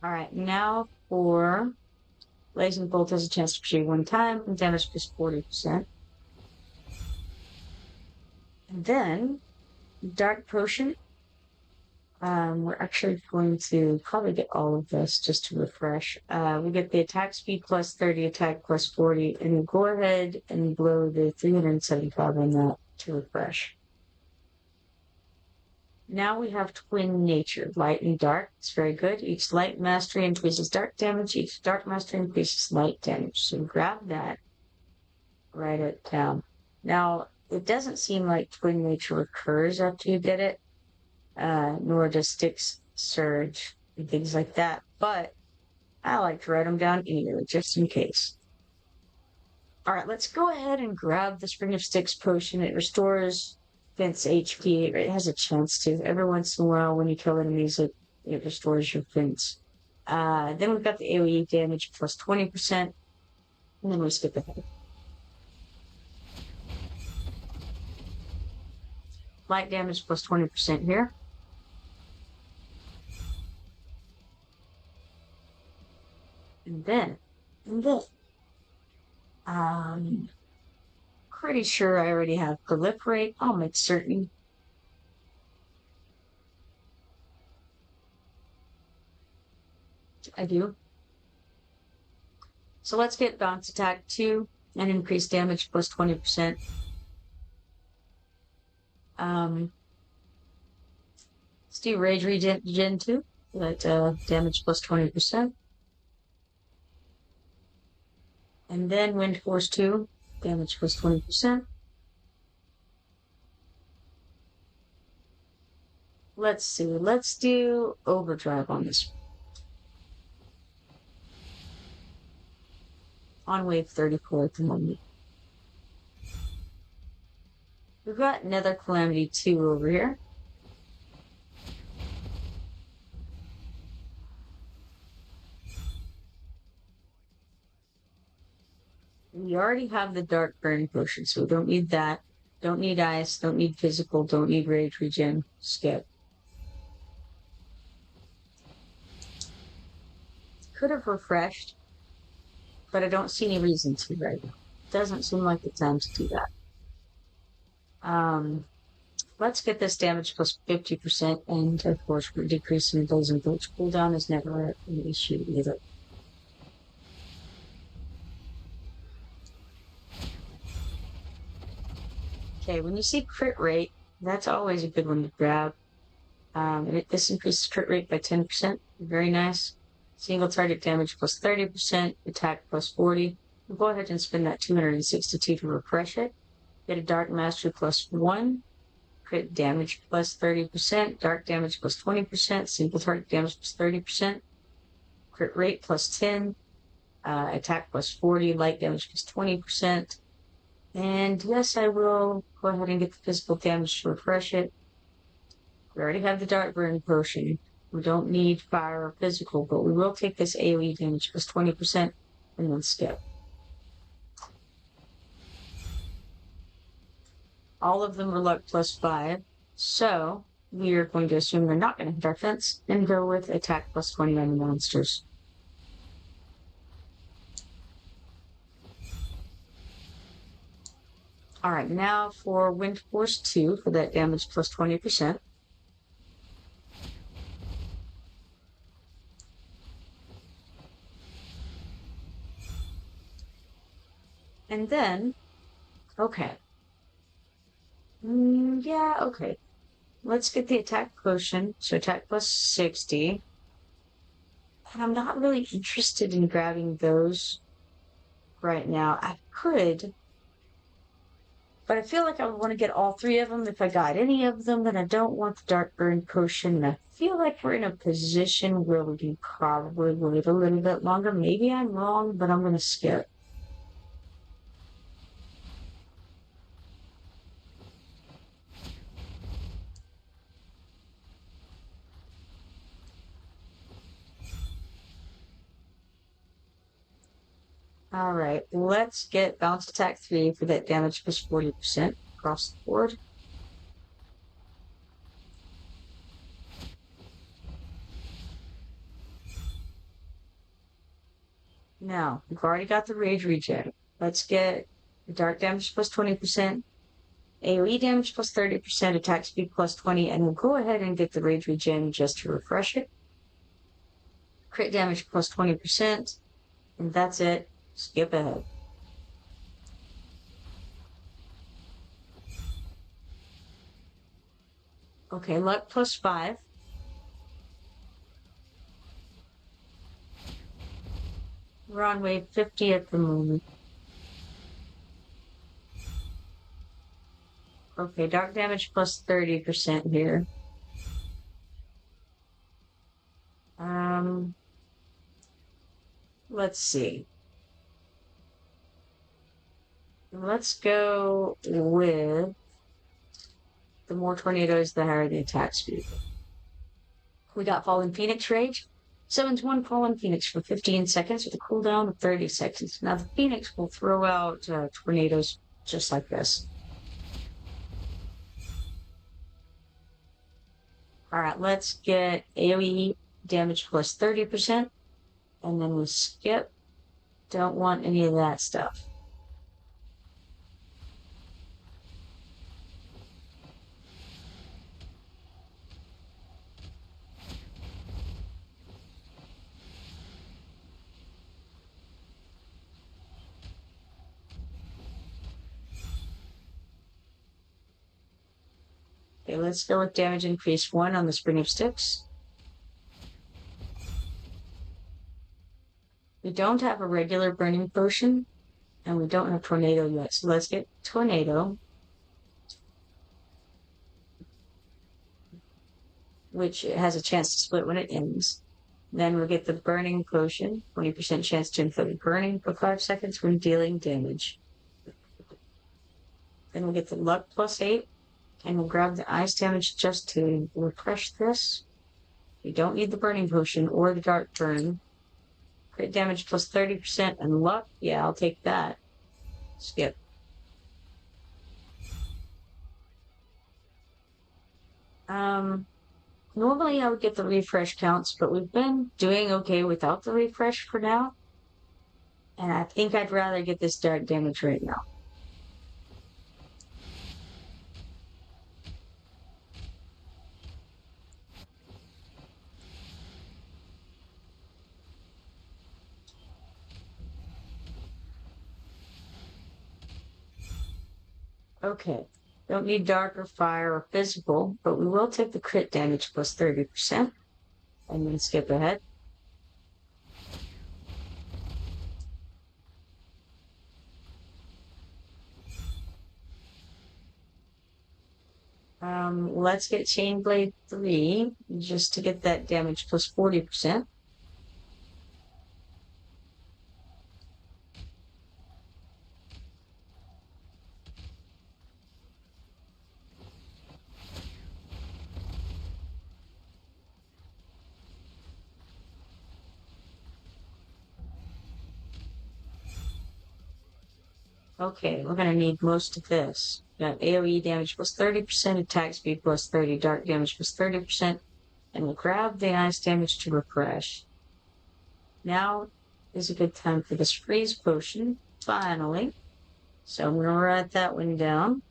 Alright, now for Blazing Bolt has a chance to proceed one time and damage +40%. And then Dark Potion. We're actually going to probably get all of this just to refresh. We get the attack speed +30, attack +40, and we'll go ahead and blow the 375 on that to refresh. Now we have Twin Nature, light and dark. It's very good. Each light mastery increases dark damage. Each dark mastery increases light damage. So grab that, write it down. Now, it doesn't seem like Twin Nature recurs after you get it, nor does Sticks Surge and things like that. But I like to write them down anyway, just in case. All right, let's go ahead and grab the Spring of Sticks potion. It restores Fence HP. It has a chance to. Every once in a while, when you kill enemies, it restores your Fence. Then we've got the AoE damage +20%, and then we skip ahead. Light damage +20% here. And then, pretty sure I already have proliferate. I'll make certain. I do. So let's get bounce attack 2 and increase damage +20%. Let's do rage regen 2. Let damage +20%. And then wind force 2, damage +20%. Let's see. Let's do overdrive on this one. On wave 34 at the moment. We've got Nether Calamity 2 over here. We already have the Dark Burn potion, so we don't need that. Don't need ice, don't need physical, don't need rage regen. Skip. Could have refreshed, but I don't see any reason to right now. Doesn't seem like the time to do that. Let's get this damage +50%, and of course we're decreasing Blazing Bolt's cooldown is never an issue either. Okay, when you see crit rate, that's always a good one to grab. This increases crit rate by 10%. Very nice. Single target damage +30%, attack +40. We'll go ahead and spend that 262 to refresh it. Get a Dark Mastery +1. Crit damage +30%. Dark damage +20%. Single target damage +30%. Crit rate +10. Attack +40. Light damage +20%. And yes, I will go ahead and get the physical damage to refresh it. We already have the Dark Burn potion. We don't need fire or physical, but we will take this AoE damage +20% and then skip. All of them are luck +5, so we are going to assume they're not going to hit our fence and go with attack +20 on the monsters. Alright, now for Wind Force 2 for that damage +20%. And then, okay. Yeah, okay. Let's get the attack potion. So attack +60. And I'm not really interested in grabbing those right now. I could, but I feel like I would want to get all 3 of them if I got any of them, and I don't want the Dark Burn potion. And I feel like we're in a position where we can probably wait a little bit longer. Maybe I'm wrong, but I'm going to skip. Alright, let's get Bounce Attack 3 for that damage plus 40% across the board. Now, we've already got the Rage Regen. Let's get Dark Damage plus 20%, AoE damage plus 30%, attack speed plus 20, and we'll go ahead and get the Rage Regen just to refresh it. Crit damage plus 20%, and that's it. Skip ahead. Okay, luck plus 5. We're on wave 50 at the moment. Okay, dark damage plus 30% here. Let's see. Let's go with the more tornadoes, the higher the attack speed. We got Fallen Phoenix Rage. Summons one Fallen Phoenix for 15 seconds with a cooldown of 30 seconds. Now the Phoenix will throw out tornadoes just like this. Alright, let's get AoE damage plus 30%. And then we skip. Don't want any of that stuff. Okay, let's go with damage increase 1 on the Spring of Sticks. We don't have a regular burning potion, and we don't have tornado yet. So let's get tornado, which has a chance to split when it ends. Then we'll get the burning potion, 20% chance to inflict burning for 5 seconds when dealing damage. Then we'll get the luck plus 8, and we'll grab the ice damage just to refresh this. We don't need the burning potion or the dark burn. Crit damage plus 30% and luck. Yeah, I'll take that. Skip. Normally I would get the refresh counts, but we've been doing okay without the refresh for now. And I think I'd rather get this dark damage right now. Okay, don't need dark or fire or physical, but we will take the crit damage plus 30% and then skip ahead. Let's get Chainblade 3 just to get that damage plus 40%. Okay, we're gonna need most of this. Got AoE damage plus 30%, attack speed plus 30, dark damage plus 30%, and we'll grab the ice damage to refresh. Now is a good time for this freeze potion, finally. So I'm gonna write that one down.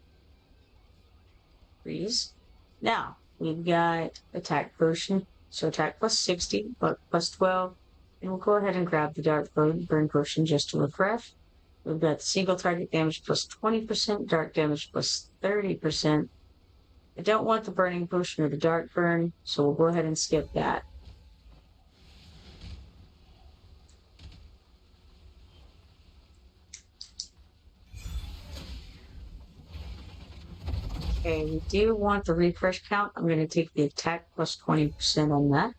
Freeze. Now, we've got attack potion, so attack plus 60, but plus 12, and we'll go ahead and grab the dark burn potion just to refresh. We've got single target damage plus 20%, dark damage plus 30%. I don't want the burning potion or the dark burn, so we'll go ahead and skip that. Okay, we do want the refresh count. I'm going to take the attack plus 20% on that.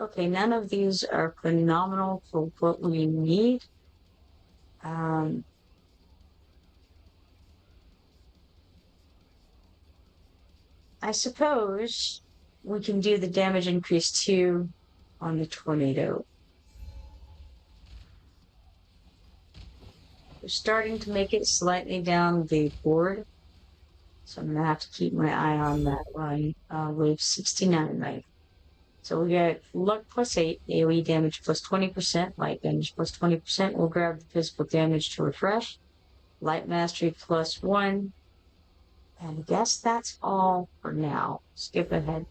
Okay, none of these are phenomenal for what we need. I suppose we can do the damage increase 2 on the tornado. We're starting to make it slightly down the board, so I'm gonna have to keep my eye on that line. Wave 69, right? So we got luck plus 8, AoE damage plus 20%, light damage plus 20%. We'll grab the physical damage to refresh. Light mastery plus 1. And I guess that's all for now. Skip ahead.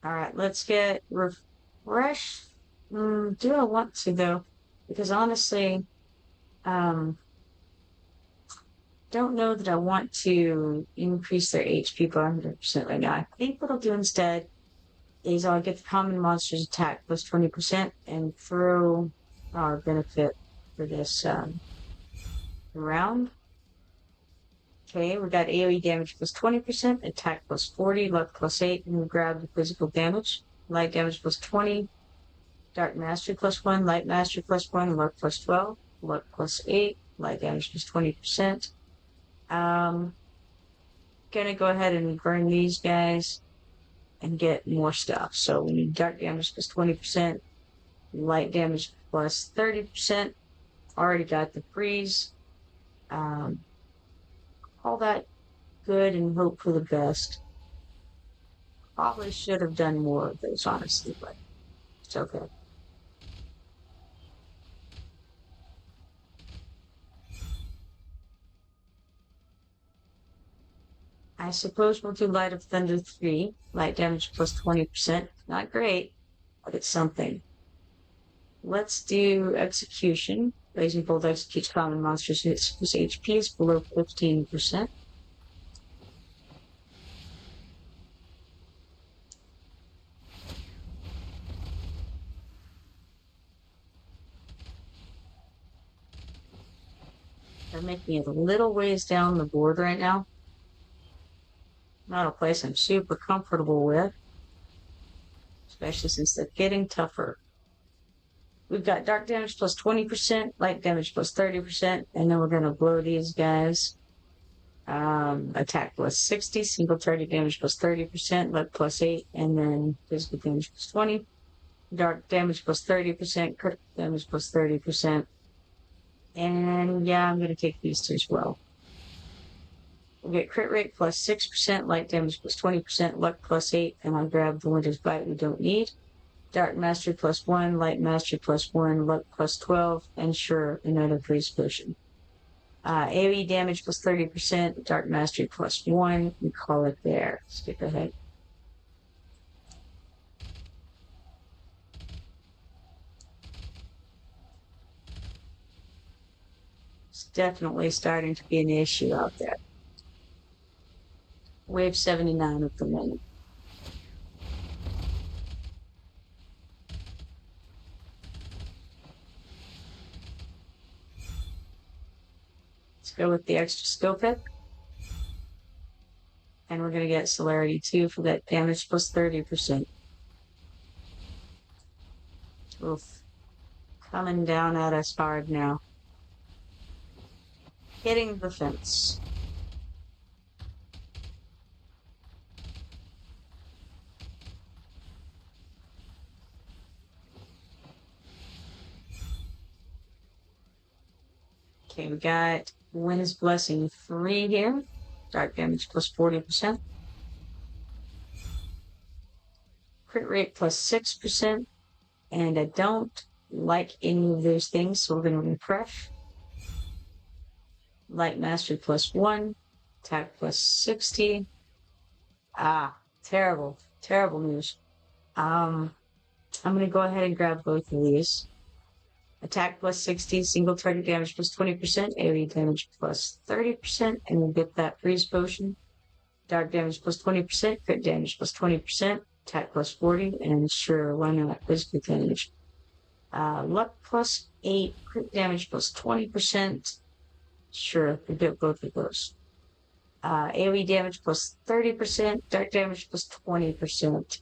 All right, let's get refresh. Do I want to though? Because honestly, don't know that I want to increase their HP by 100% right now. I think what I'll do instead is I'll get the common monster's attack plus 20% and throw our benefit for this round. Okay, we got AoE damage plus 20%, attack plus 40, luck plus 8, and we grab the physical damage. Light damage plus 20, dark mastery plus 1, light mastery plus 1, luck plus 12, luck plus 8, light damage plus 20%. Gonna go ahead and burn these guys and get more stuff. So we need dark damage plus 20%, light damage plus 30%. Already got the freeze. All that good and hope for the best. Probably should have done more of those, honestly, but it's okay. I suppose we'll do Light of Thunder 3, light damage plus 20%. Not great, but it's something. Let's do Execution. Blazing Bolt executes common monsters whose HP is below 15%. They're making it a little ways down the board right now. Not a place I'm super comfortable with, especially since they're getting tougher. We've got dark damage plus 20%, light damage plus 30%, and then we're going to blow these guys. Attack plus 60, single target damage plus 30%, luck plus 8, and then physical damage plus 20. Dark damage plus 30%, critical damage plus 30%. And yeah, I'm going to take these two as well. We'll get crit rate plus 6%, light damage plus 20%, luck plus 8, and I'll grab the Winter's Bite we don't need. Dark Mastery plus 1, Light Mastery plus 1, Luck plus 12, and sure, another freeze potion. AoE damage plus 30%, Dark Mastery plus 1, we call it there. Skip ahead. It's definitely starting to be an issue out there. Wave 79 at the moment. Let's go with the extra skill pick. And we're going to get Celerity 2 for that damage plus 30%. Oof. Coming down at us hard now. Hitting the fence. Okay, we got Wind's Blessing 3 here. Dark damage plus 40%. Crit rate plus 6%. And I don't like any of those things, so we're going to refresh. Light Mastery plus 1. Attack plus 60. Ah, terrible. Terrible news. I'm going to go ahead and grab both of these. Attack plus 60, single target damage plus 20%, AoE damage plus 30%, and we'll get that freeze potion. Dark damage plus 20%, crit damage plus 20%, attack plus 40, and sure, why not? Physical damage. Luck plus 8, crit damage plus 20%. Sure, we get both of those. AoE damage plus 30%, dark damage plus 20%.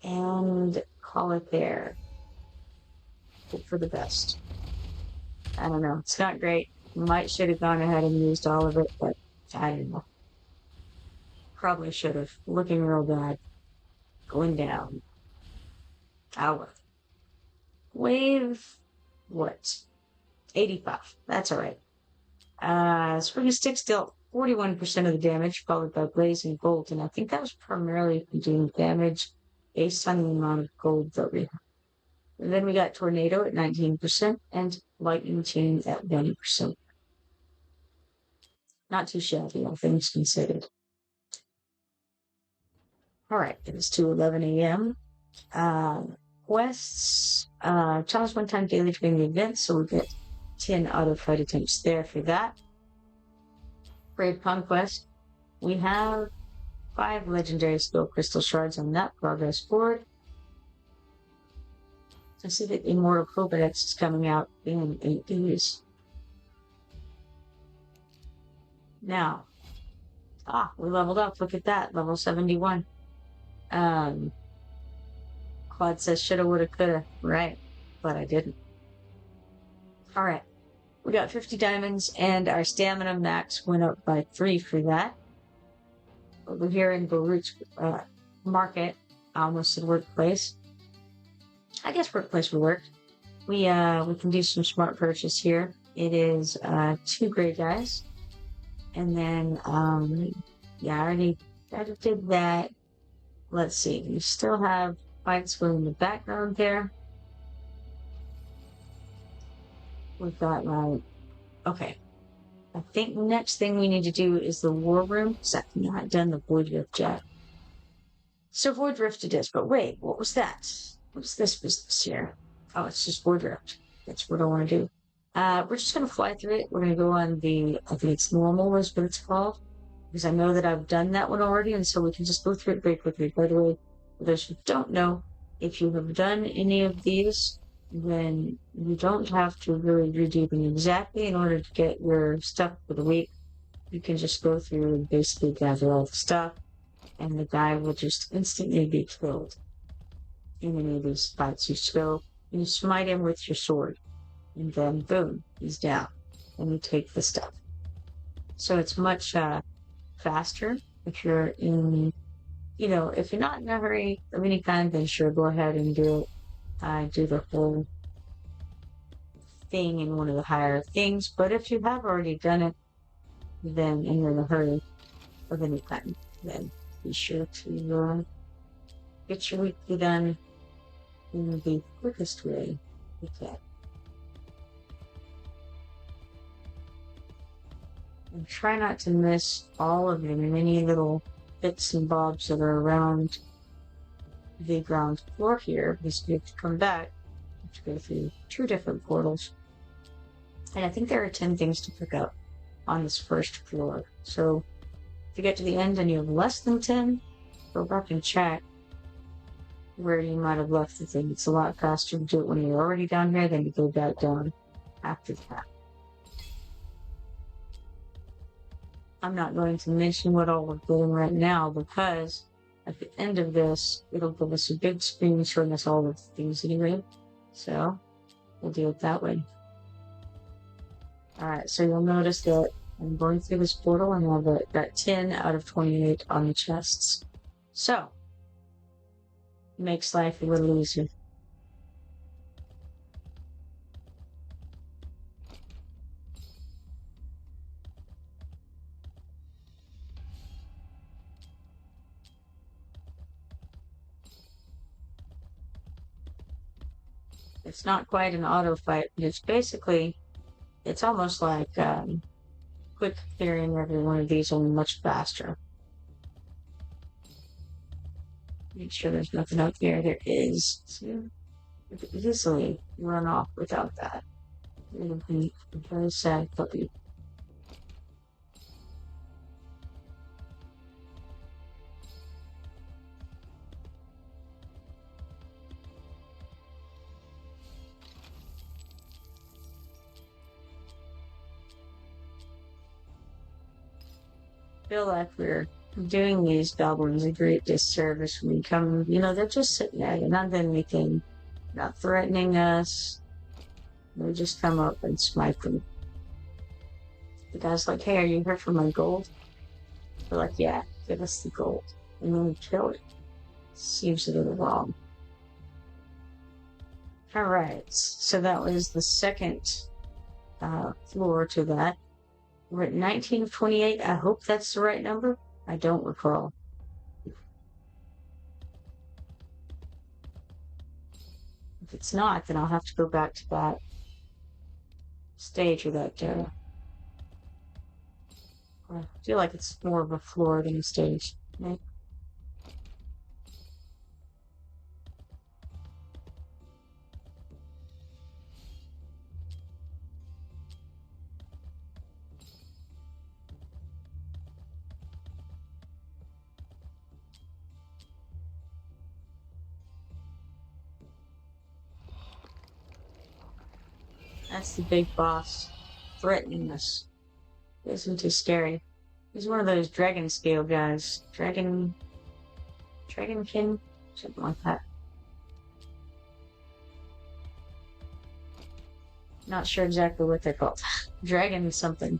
And call it there. Hope for the best. I don't know. It's not great. Might should have gone ahead and used all of it, but I don't know. Probably should have. Looking real bad. Going down. Hour. Wave. What? 85. That's alright. Spring Stick dealt 41% of the damage, followed by Blazing Bolt, and I think that was primarily doing damage based on the amount of gold that we have. And then we got Tornado at 19% and Lightning Chain at 1%. Not too shabby, all things considered. Alright, it is 2:11 a.m. Quests. Challenge one time daily during the event, so we get 10 auto fight attempts there for that. Brave Conquest. We have 5 legendary skill crystal shards on that progress board. I see that Immortal Codex is coming out in 8 days. Now, we leveled up. Look at that, level 71. Claude says shoulda, woulda, coulda. Right, but I didn't. All right, we got 50 diamonds, and our stamina max went up by 3 for that. Over here in Baruch's market, I almost said workplace. I guess workplace will work. We can do some smart purchase here. It is 2 gray guys, and then yeah, I already did that. Let's see, we still have fights going in the background there. We've got okay. I think the next thing we need to do is the war room, because I've not done the Void Rift yet. So Void Rift it is, but wait, what was that? What's this business here? Oh, it's just Void Rift. That's what I want to do. We're just going to fly through it. We're going to go on the, I think it's normal is what it's called, because I know that I've done that one already, and so we can just go through it very quickly. By the way, for those who don't know, if you have done any of these, then you don't have to really redo them exactly in order to get your stuff for the week. You can just go through and basically gather all the stuff, and the guy will just instantly be killed. In any of these fights, you just go and you smite him with your sword, and then boom, he's down, and you take the stuff. So it's much faster if you're in, if you're not in a hurry of any kind, then sure, go ahead and do the whole thing in one of the higher things. But if you have already done it, then and you're in a hurry of any kind, then be sure to get your weekly done in the quickest way you can. And try not to miss all of them and any little bits and bobs that are around the ground floor here, because we have to come back. We have to go through 2 different portals. And I think there are 10 things to pick up on this first floor. So if you get to the end and you have less than 10, go back and check where you might have left the thing. It's a lot faster to do it when you're already down here than to go back down after that. I'm not going to mention what all we're doing right now, because at the end of this, it'll give us a big screen showing us all of the things anyway. So we'll do it that way. Alright, so you'll notice that I'm going through this portal and I've got 10 out of 28 on the chests. So, makes life a little easier. It's not quite an auto fight, but it's almost like quick clearing every one of these, only much faster. Make sure there's nothing up there. There is. So we could easily run off without that. It would be a very sad puppy. Feel like we're doing these goblins a great disservice when we come, they're just sitting there, they're not doing anything, not threatening us. We just come up and smite them. The guy's like, hey, are you here for my gold? We're like, yeah, give us the gold. And then we kill it. Seems a little wrong. Alright, so that was the second floor to that. We're at 19 of 28. I hope that's the right number. I don't recall. If it's not, then I'll have to go back to that stage or that I feel like it's more of a floor than a stage. Right? That's the big boss threatening us. Isn't too scary. He's one of those dragon scale guys. Dragonkin? Something like that. Not sure exactly what they're called. Dragon something.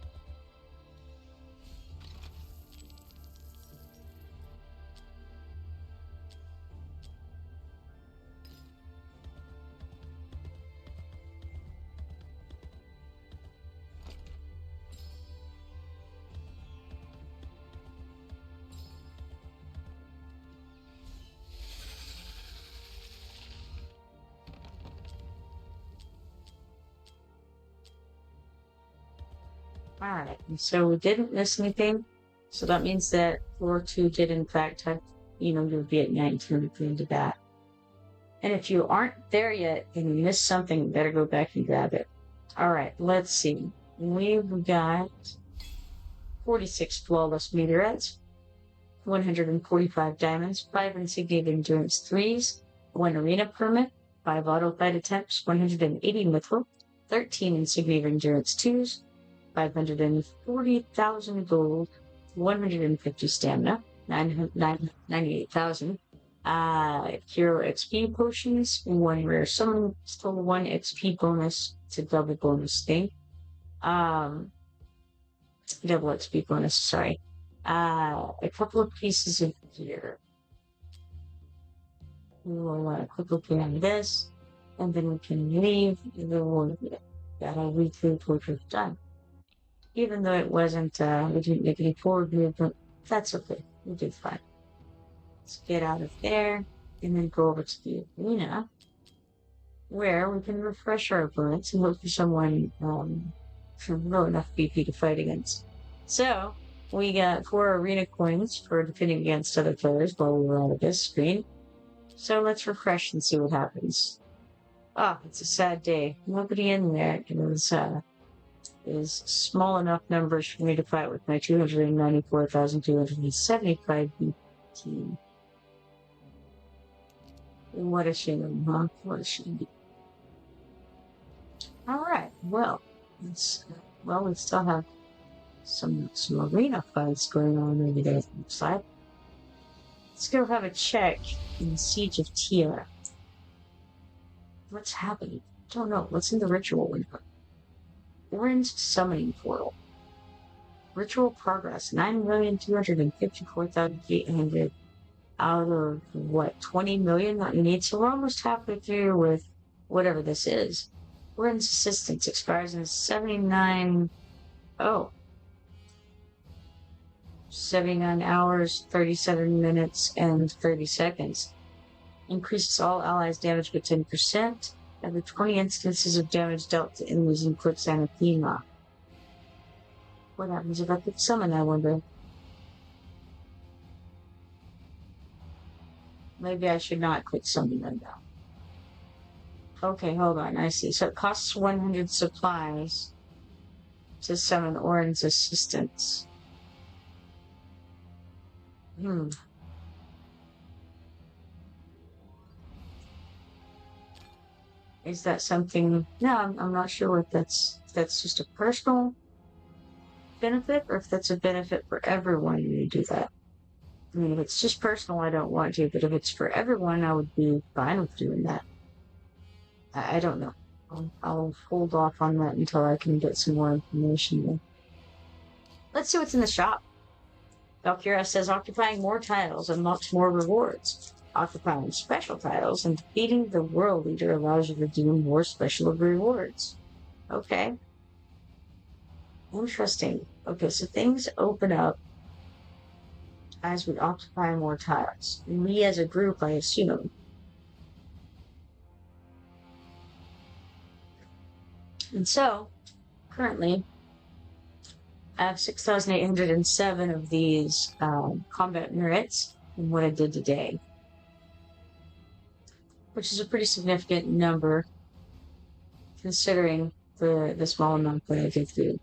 Alright, so we didn't miss anything. So that means that floor 2 did in fact have, you'll be at 19 at the end of that. And if you aren't there yet and you missed something, you better go back and grab it. Alright, let's see. We've got 46 flawless meteorites, 145 diamonds, 5 insignia of endurance 3s, 1 arena permit, 5 auto fight attempts, 180 mithril, 13 insignia of endurance 2s, 540,000 gold, 150 stamina, 98,000. Hero XP potions, 1 rare summon, still 1 XP bonus. It's a double bonus thing. Double XP bonus, sorry. A couple of pieces of gear. We will quickly on this, and then we can leave, and then we'll get our weekly portrait done. Even though it wasn't, we didn't make any forward movement, that's okay. We did fine. Let's get out of there, and then go over to the arena, where we can refresh our opponents and look for someone low enough BP to fight against. So, we got 4 arena coins for defending against other players while we were out of this screen. So let's refresh and see what happens. It's a sad day. Nobody in there. It is small enough numbers for me to fight with my 294,275 BP. What a shame, huh? What a shame. Alright, well, we still have some arena fights going on over there, it looks like. Let's go have a check in the Siege of Tira. What's happening? I don't know. What's in the ritual window? Orange Summoning Portal. Ritual progress, 9,254,800 out of, 20 million that we need? So we're almost halfway through with whatever this is. Orange Assistance expires in 79 hours, 37 minutes, and 30 seconds. Increases all allies' damage by 10%. Every 20 instances of damage dealt to enemies in quicksand and FEMA. What happens if I could summon, I wonder? Maybe I should not click summon them now. Okay, hold on. I see. So it costs 100 supplies to summon Orin's assistants. Is that something? No, I'm not sure what that's. If that's just a personal benefit, or if that's a benefit for everyone to do that. I mean, if it's just personal, I don't want to, but if it's for everyone, I would be fine with doing that. I don't know. I'll hold off on that until I can get some more information. Then. Let's see what's in the shop. Valkyria says occupying more tiles unlocks more rewards. Occupying special tiles and defeating the world leader allows you to redeem more special rewards. Okay. Interesting. Okay, so things open up as we occupy more tiles. We as a group, I assume. And so, currently, I have 6,807 of these combat merits in what I did today, which is a pretty significant number considering the small amount that I did do.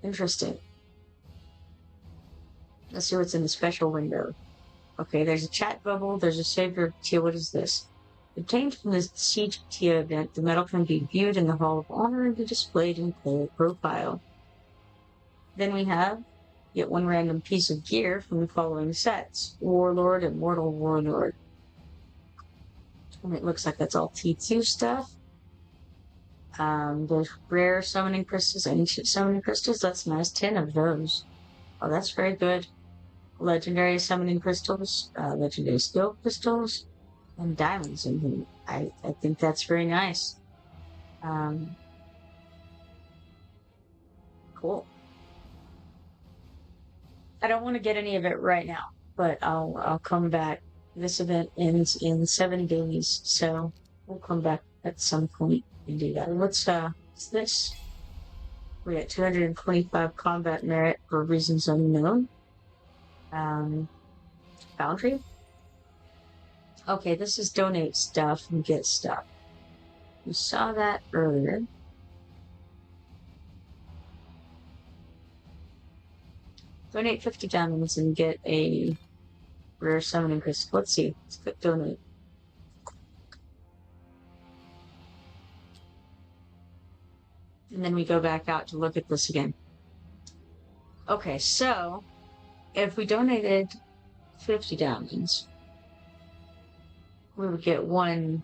Interesting. Let's see what's in the special window. Okay, there's a chat bubble, there's a savior of Tia. What is this? Obtained from the Siege of Tia event, the medal can be viewed in the Hall of Honor and be displayed in player profile. Then we have get one random piece of gear from the following sets: Warlord and Mortal Warlord. And it looks like that's all T2 stuff. There's rare summoning crystals, ancient summoning crystals. That's nice. 10 of those. Oh, that's very good. Legendary summoning crystals, legendary skill crystals, and diamonds in here. I think that's very nice. Cool. I don't want to get any of it right now, but I'll come back. This event ends in 7 days, so we'll come back at some point and do that. What's this? We got 225 combat merit for reasons unknown. Foundry. Okay, this is donate stuff and get stuff. You saw that earlier. Donate 50 diamonds and get a rare summoning crystal. Let's see. Let's click donate. And then we go back out to look at this again. Okay, so if we donated 50 diamonds, we would get 1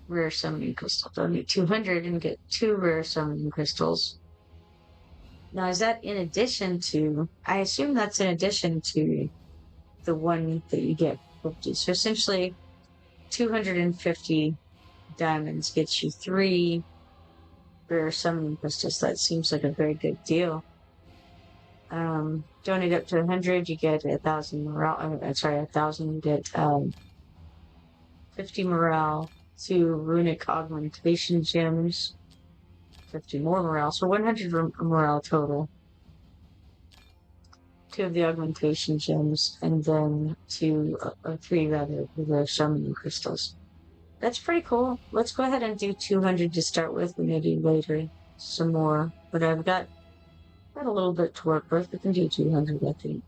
rare summoning crystal. Donate 200 and get 2 rare summoning crystals. Now, is that in addition to... I assume that's in addition to the one that you get 50. So essentially, 250 diamonds gets you 3 rare summoning crystals. That seems like a very good deal. Donate up to 100, you get 1,000 morale. 1,000, you get 50 morale, 2 runic augmentation gems, 50 more morale, so 100 morale total. 2 of the augmentation gems, and then 3 rather, the summoning crystals. That's pretty cool. Let's go ahead and do 200 to start with, and maybe later some more. But I've got a little bit to work with. We can do 200, I think.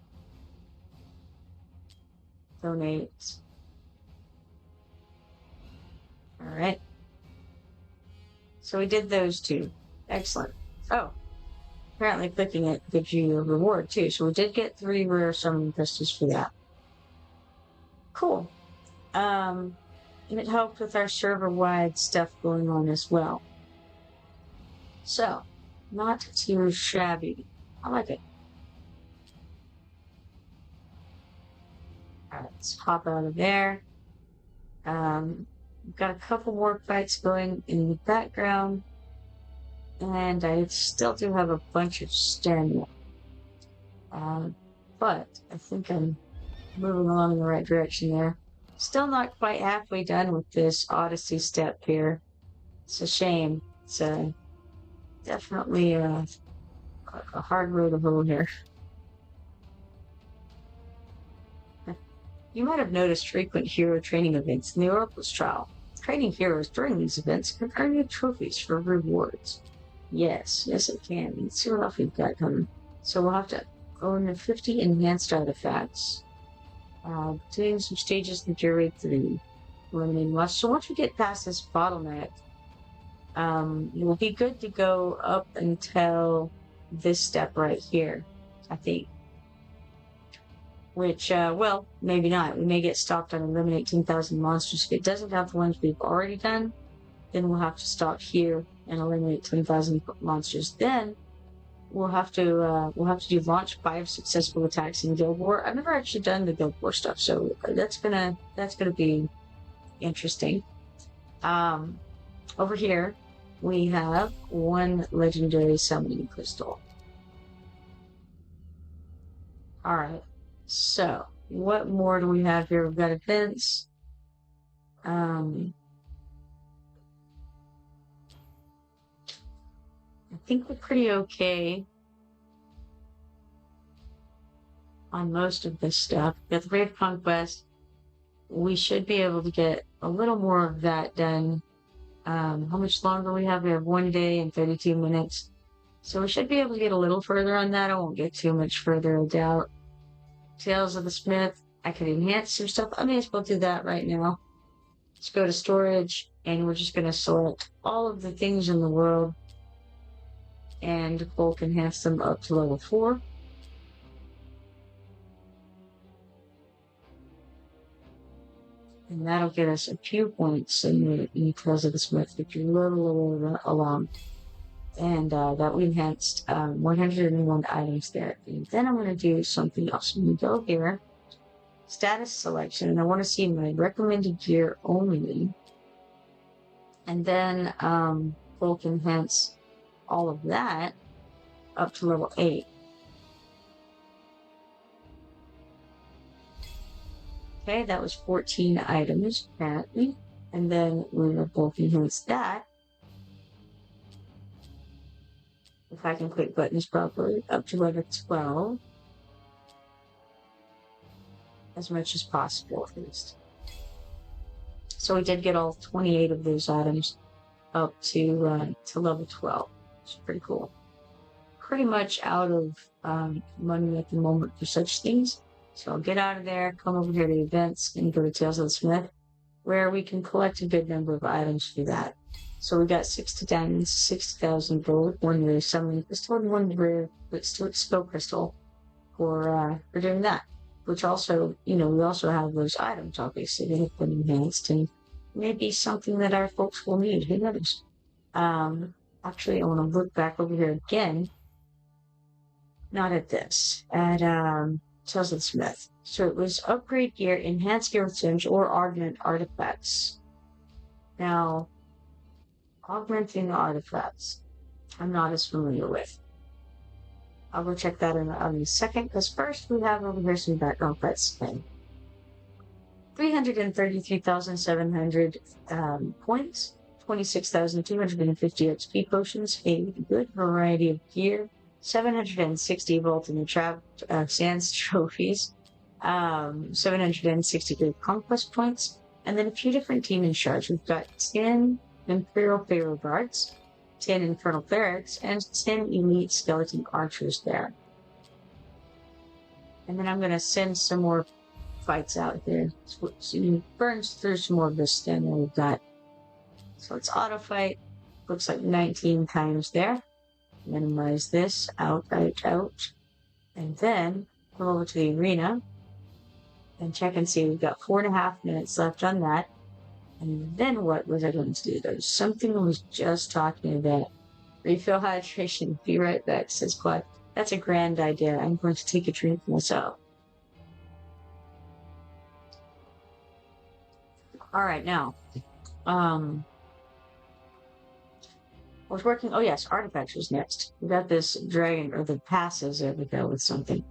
Donate. Alright. So we did those 2. Excellent. Oh. Apparently clicking it gives you a reward too. So we did get 3 rare summoning crystals for that. Cool. And it helped with our server-wide stuff going on as well. So, not too shabby. I like it. Alright, let's hop out of there. We've got a couple more fights going in the background. And I still do have a bunch of stamina. But I think I'm moving along in the right direction there. Still not quite halfway done with this Odyssey step here. It's a shame. It's definitely a hard road to hoe here. You might have noticed frequent hero training events in the Oracle's trial. Training heroes during these events can earn you trophies for rewards. Yes, it can. Let's see what else we've got coming. So we'll have to own 50 enhanced artifacts. Doing some stages in Jury 3. Eliminating watch. So once we get past this bottleneck, it will be good to go up until this step right here, I think. Which, well, maybe not. We may get stopped on eliminate 10,000 monsters. If it doesn't have the ones we've already done, then we'll have to stop here and eliminate 10,000 monsters. Then we'll have to do launch 5 successful attacks in Guild War. I've never actually done the Guild War stuff, so that's gonna be interesting. Over here we have 1 legendary summoning crystal. All right. So, what more do we have here? We've got events. I think we're pretty okay on most of this stuff. We've got the Brave Conquest. We should be able to get a little more of that done. How much longer we have? We have 1 day and 32 minutes. So we should be able to get a little further on that. I won't get too much further, I doubt. Tales of the Smith. I could enhance some stuff. I may as well do that right now. Let's go to storage, and we're just going to select all of the things in the world and bulk enhance them up to level 4. And that'll get us a few points in the Tales of the Smith, which is a little along. And that we enhanced 101 items there. And then I'm going to do something else. I'm going to go here, status selection, and I want to see my recommended gear only. And then bulk enhance all of that up to level 8. Okay, that was 14 items apparently. And then we're going to bulk enhance that. If I can click buttons properly, up to level 12. As much as possible, at least. So we did get all 28 of those items up to level 12. Which is pretty cool. Pretty much out of money at the moment for such things. So I'll get out of there, come over here to events, and go to Tales of the Smith, where we can collect a good number of items for that. So we got 60 diamonds, 60,000 gold, 1 rare summoning crystal, and 1 rare spell crystal for doing that. Which also, we also have those items, obviously, that have been enhanced, and maybe something that our folks will need. Who knows? Actually, I want to look back over here again. Not at this. At Tales of the Smith. So it was upgrade gear, enhance gear with sims, or augment artifacts. Now, augmenting artifacts, I'm not as familiar with. I'll go check that in a second, because first we have over here some background quest thing. 333,700 points, 26,250 XP potions, a good variety of gear, 760 vault in the trap sands trophies, 760 great conquest points, and then a few different demon shards. We've got 10 Imperial Pharaoh Guards, 10 Infernal Clerics, and 10 Elite Skeleton Archers there. And then I'm going to send some more fights out here. So it burns through some more of this than we've got. So it's auto fight. Looks like 19 times there. Minimize this. Out. And then come over to the arena and check and see. We've got 4.5 minutes left on that. And then what was I going to do? There's something I was just talking about. Refill hydration. Be right back, says Quad. That's a grand idea. I'm going to take a drink myself. Alright, now. I was working. Oh, yes, artifacts was next. We got this dragon, or the passes. There we go with something.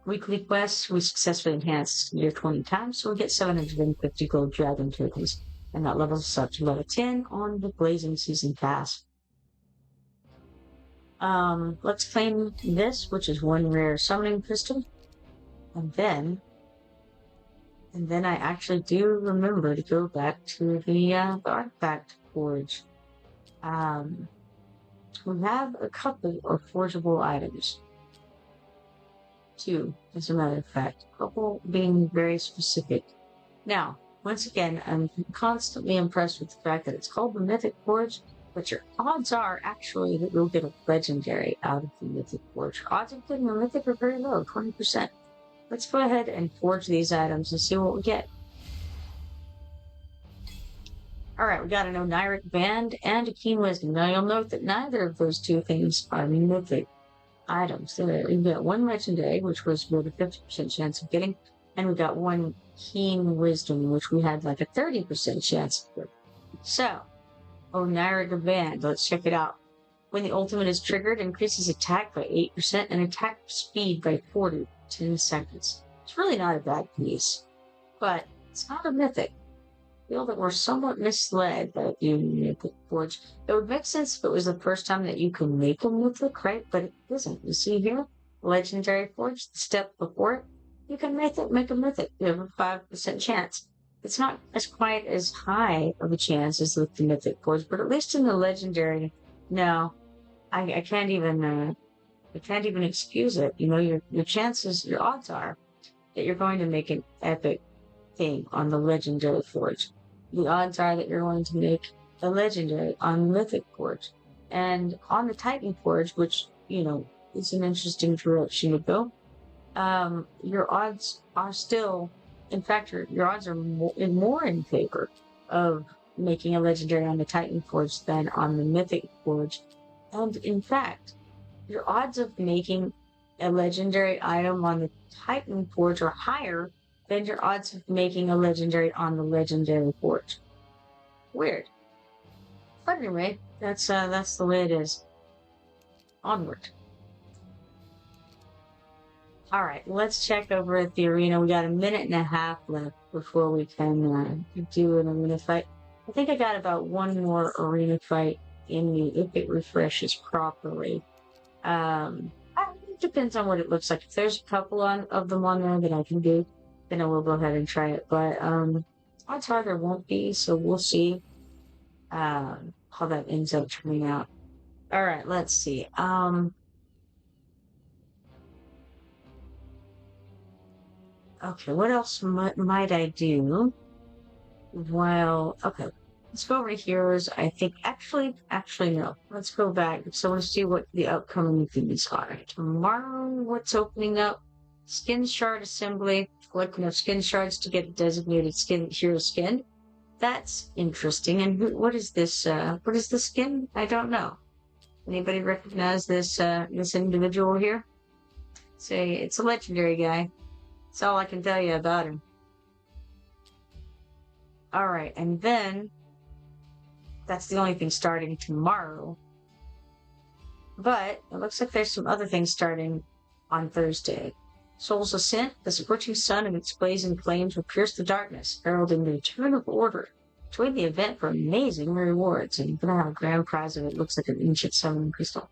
Weekly quests, we successfully enhanced near 20 times, so we get 750 gold dragon tokens. And that levels us up to level 10 on the Blazing Season Pass. Let's claim this, which is 1 rare summoning crystal. And then And then I actually do remember to go back to the artifact forge. We have a couple of forgeable items. Two, as a matter of fact. A couple being very specific. Now, once again, I'm constantly impressed with the fact that it's called the Mythic Forge, but your odds are actually that you'll get a legendary out of the Mythic Forge. Your odds of getting a Mythic are very low, 20%. Let's go ahead and forge these items and see what we get. Alright, we got an Oniric Band and a Keen Wisdom. Now you'll note that neither of those two things are mythic items. We got one legendary, which was with a 50% chance of getting, and we got one Keen Wisdom, which we had like a 30% chance of getting. So, Oniric Band, let's check it out. When the ultimate is triggered, increases attack by 8% and attack speed by 40 10 seconds. It's really not a bad piece, but it's not a mythic. I feel that we're somewhat misled by the Mythic Forge. It would make sense if it was the first time that you could make a mythic, right? But it isn't. You see here, Legendary Forge, the step before it, you can make a mythic. You have a 5% chance. It's not as quite as high of a chance as with the Mythic Forge, but at least in the Legendary, no, I can't even excuse it. You know, your chances, your odds are that you're going to make an epic thing on the Legendary Forge. The odds are that you're going to make a Legendary on the Mythic Forge. And on the Titan Forge, which, you know, is an interesting direction to go, your odds are still, in fact, your odds are more in favor of making a Legendary on the Titan Forge than on the Mythic Forge. And in fact, your odds of making a legendary item on the Titan Forge are higher than your odds of making a legendary on the Legendary Forge. Weird. But anyway, that's the way it is. Onward. Alright, let's check over at the arena. We got a minute and a half left before we can do an arena fight. I think I got about one more arena fight in me if it refreshes properly. It depends on what it looks like. If there's a couple of them on there that I can do, then I will go ahead and try it. But odds are there won't be, so we'll see how that ends up turning out. All right, let's see. Okay, what else might I do? Well, okay. Let's go over to heroes. I think, actually, no. Let's go back. So let's see what the upcoming things are. Tomorrow, what's opening up? Skin Shard Assembly. Collect enough skin shards to get a designated hero skin. That's interesting. And what is this? What is the skin? I don't know. Anybody recognize this individual here? Say, it's a legendary guy. That's all I can tell you about him. Alright, and then that's the only thing starting tomorrow. But it looks like there's some other things starting on Thursday. Soul's Ascent, the scorching sun and its blazing flames will pierce the darkness, heralding the return of order. Join the event for amazing rewards, and you're gonna have a grand prize of it. Looks like an ancient summoning crystal.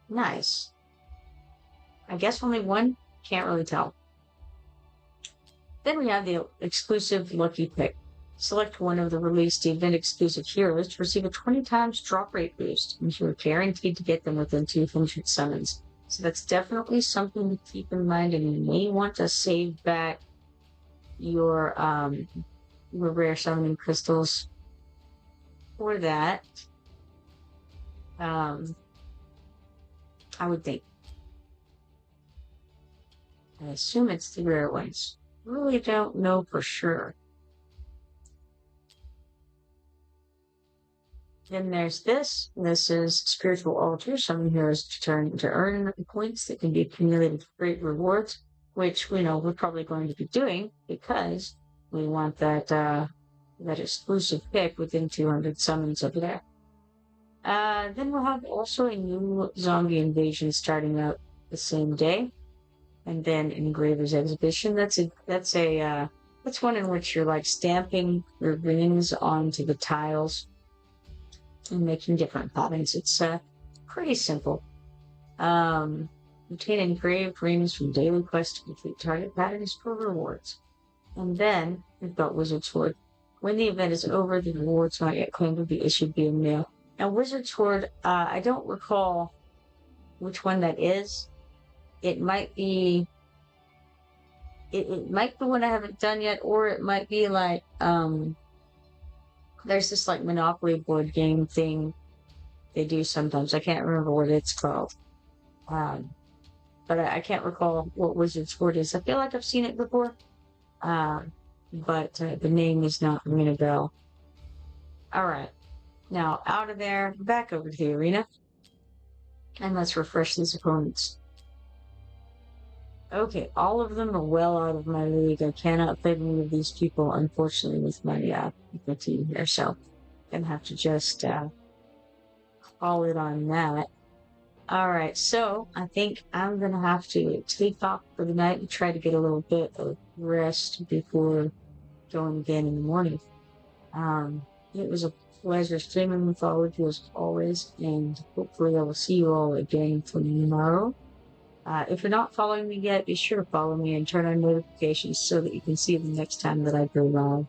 Nice. I guess only one? Can't really tell. Then we have the exclusive Lucky Pick. Select one of the released event-exclusive heroes to receive a 20 times drop rate boost, and you're guaranteed to get them within 200 summons. So that's definitely something to keep in mind, and you may want to save back your rare summoning crystals for that. I would think. I assume it's the rare ones. Really don't know for sure. Then there's this. This is Spiritual Altar. Some heroes to earn points that can be accumulated for great rewards, which we know we're probably going to be doing because we want that exclusive pick within 200 summons over there. Then we'll have also a new zombie invasion starting out the same day, and then Engraver's Exhibition. That's one in which you're like stamping your rings onto the tiles and making different patterns. It's pretty simple. Obtain engraved rings from daily quests to complete target patterns for rewards. And then we've got Wizard Sword. When the event is over, the rewards not yet claimed will be issued via mail. Now, Wizard Sword, I don't recall which one that is. It might be it might be one I haven't done yet, or it might be like there's this like Monopoly board game thing they do sometimes. I can't remember what it's called. But I can't recall what Wizard Sword is. I feel like I've seen it before. But the name is not ringing a bell. Alright. Now out of there, back over to the arena. And let's refresh these opponents. Okay, all of them are well out of my league. I cannot play any of these people, unfortunately, with my team here. So I'm gonna have to just call it on that. Alright, so I think I'm gonna have to take off for the night and try to get a little bit of rest before going again in the morning. It was a pleasure streaming with all of you as always, and hopefully I will see you all again tomorrow. If you're not following me yet, be sure to follow me and turn on notifications so that you can see the next time that I go live.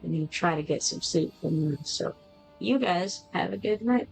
And you try to get some sleep from me. So, you guys have a good night.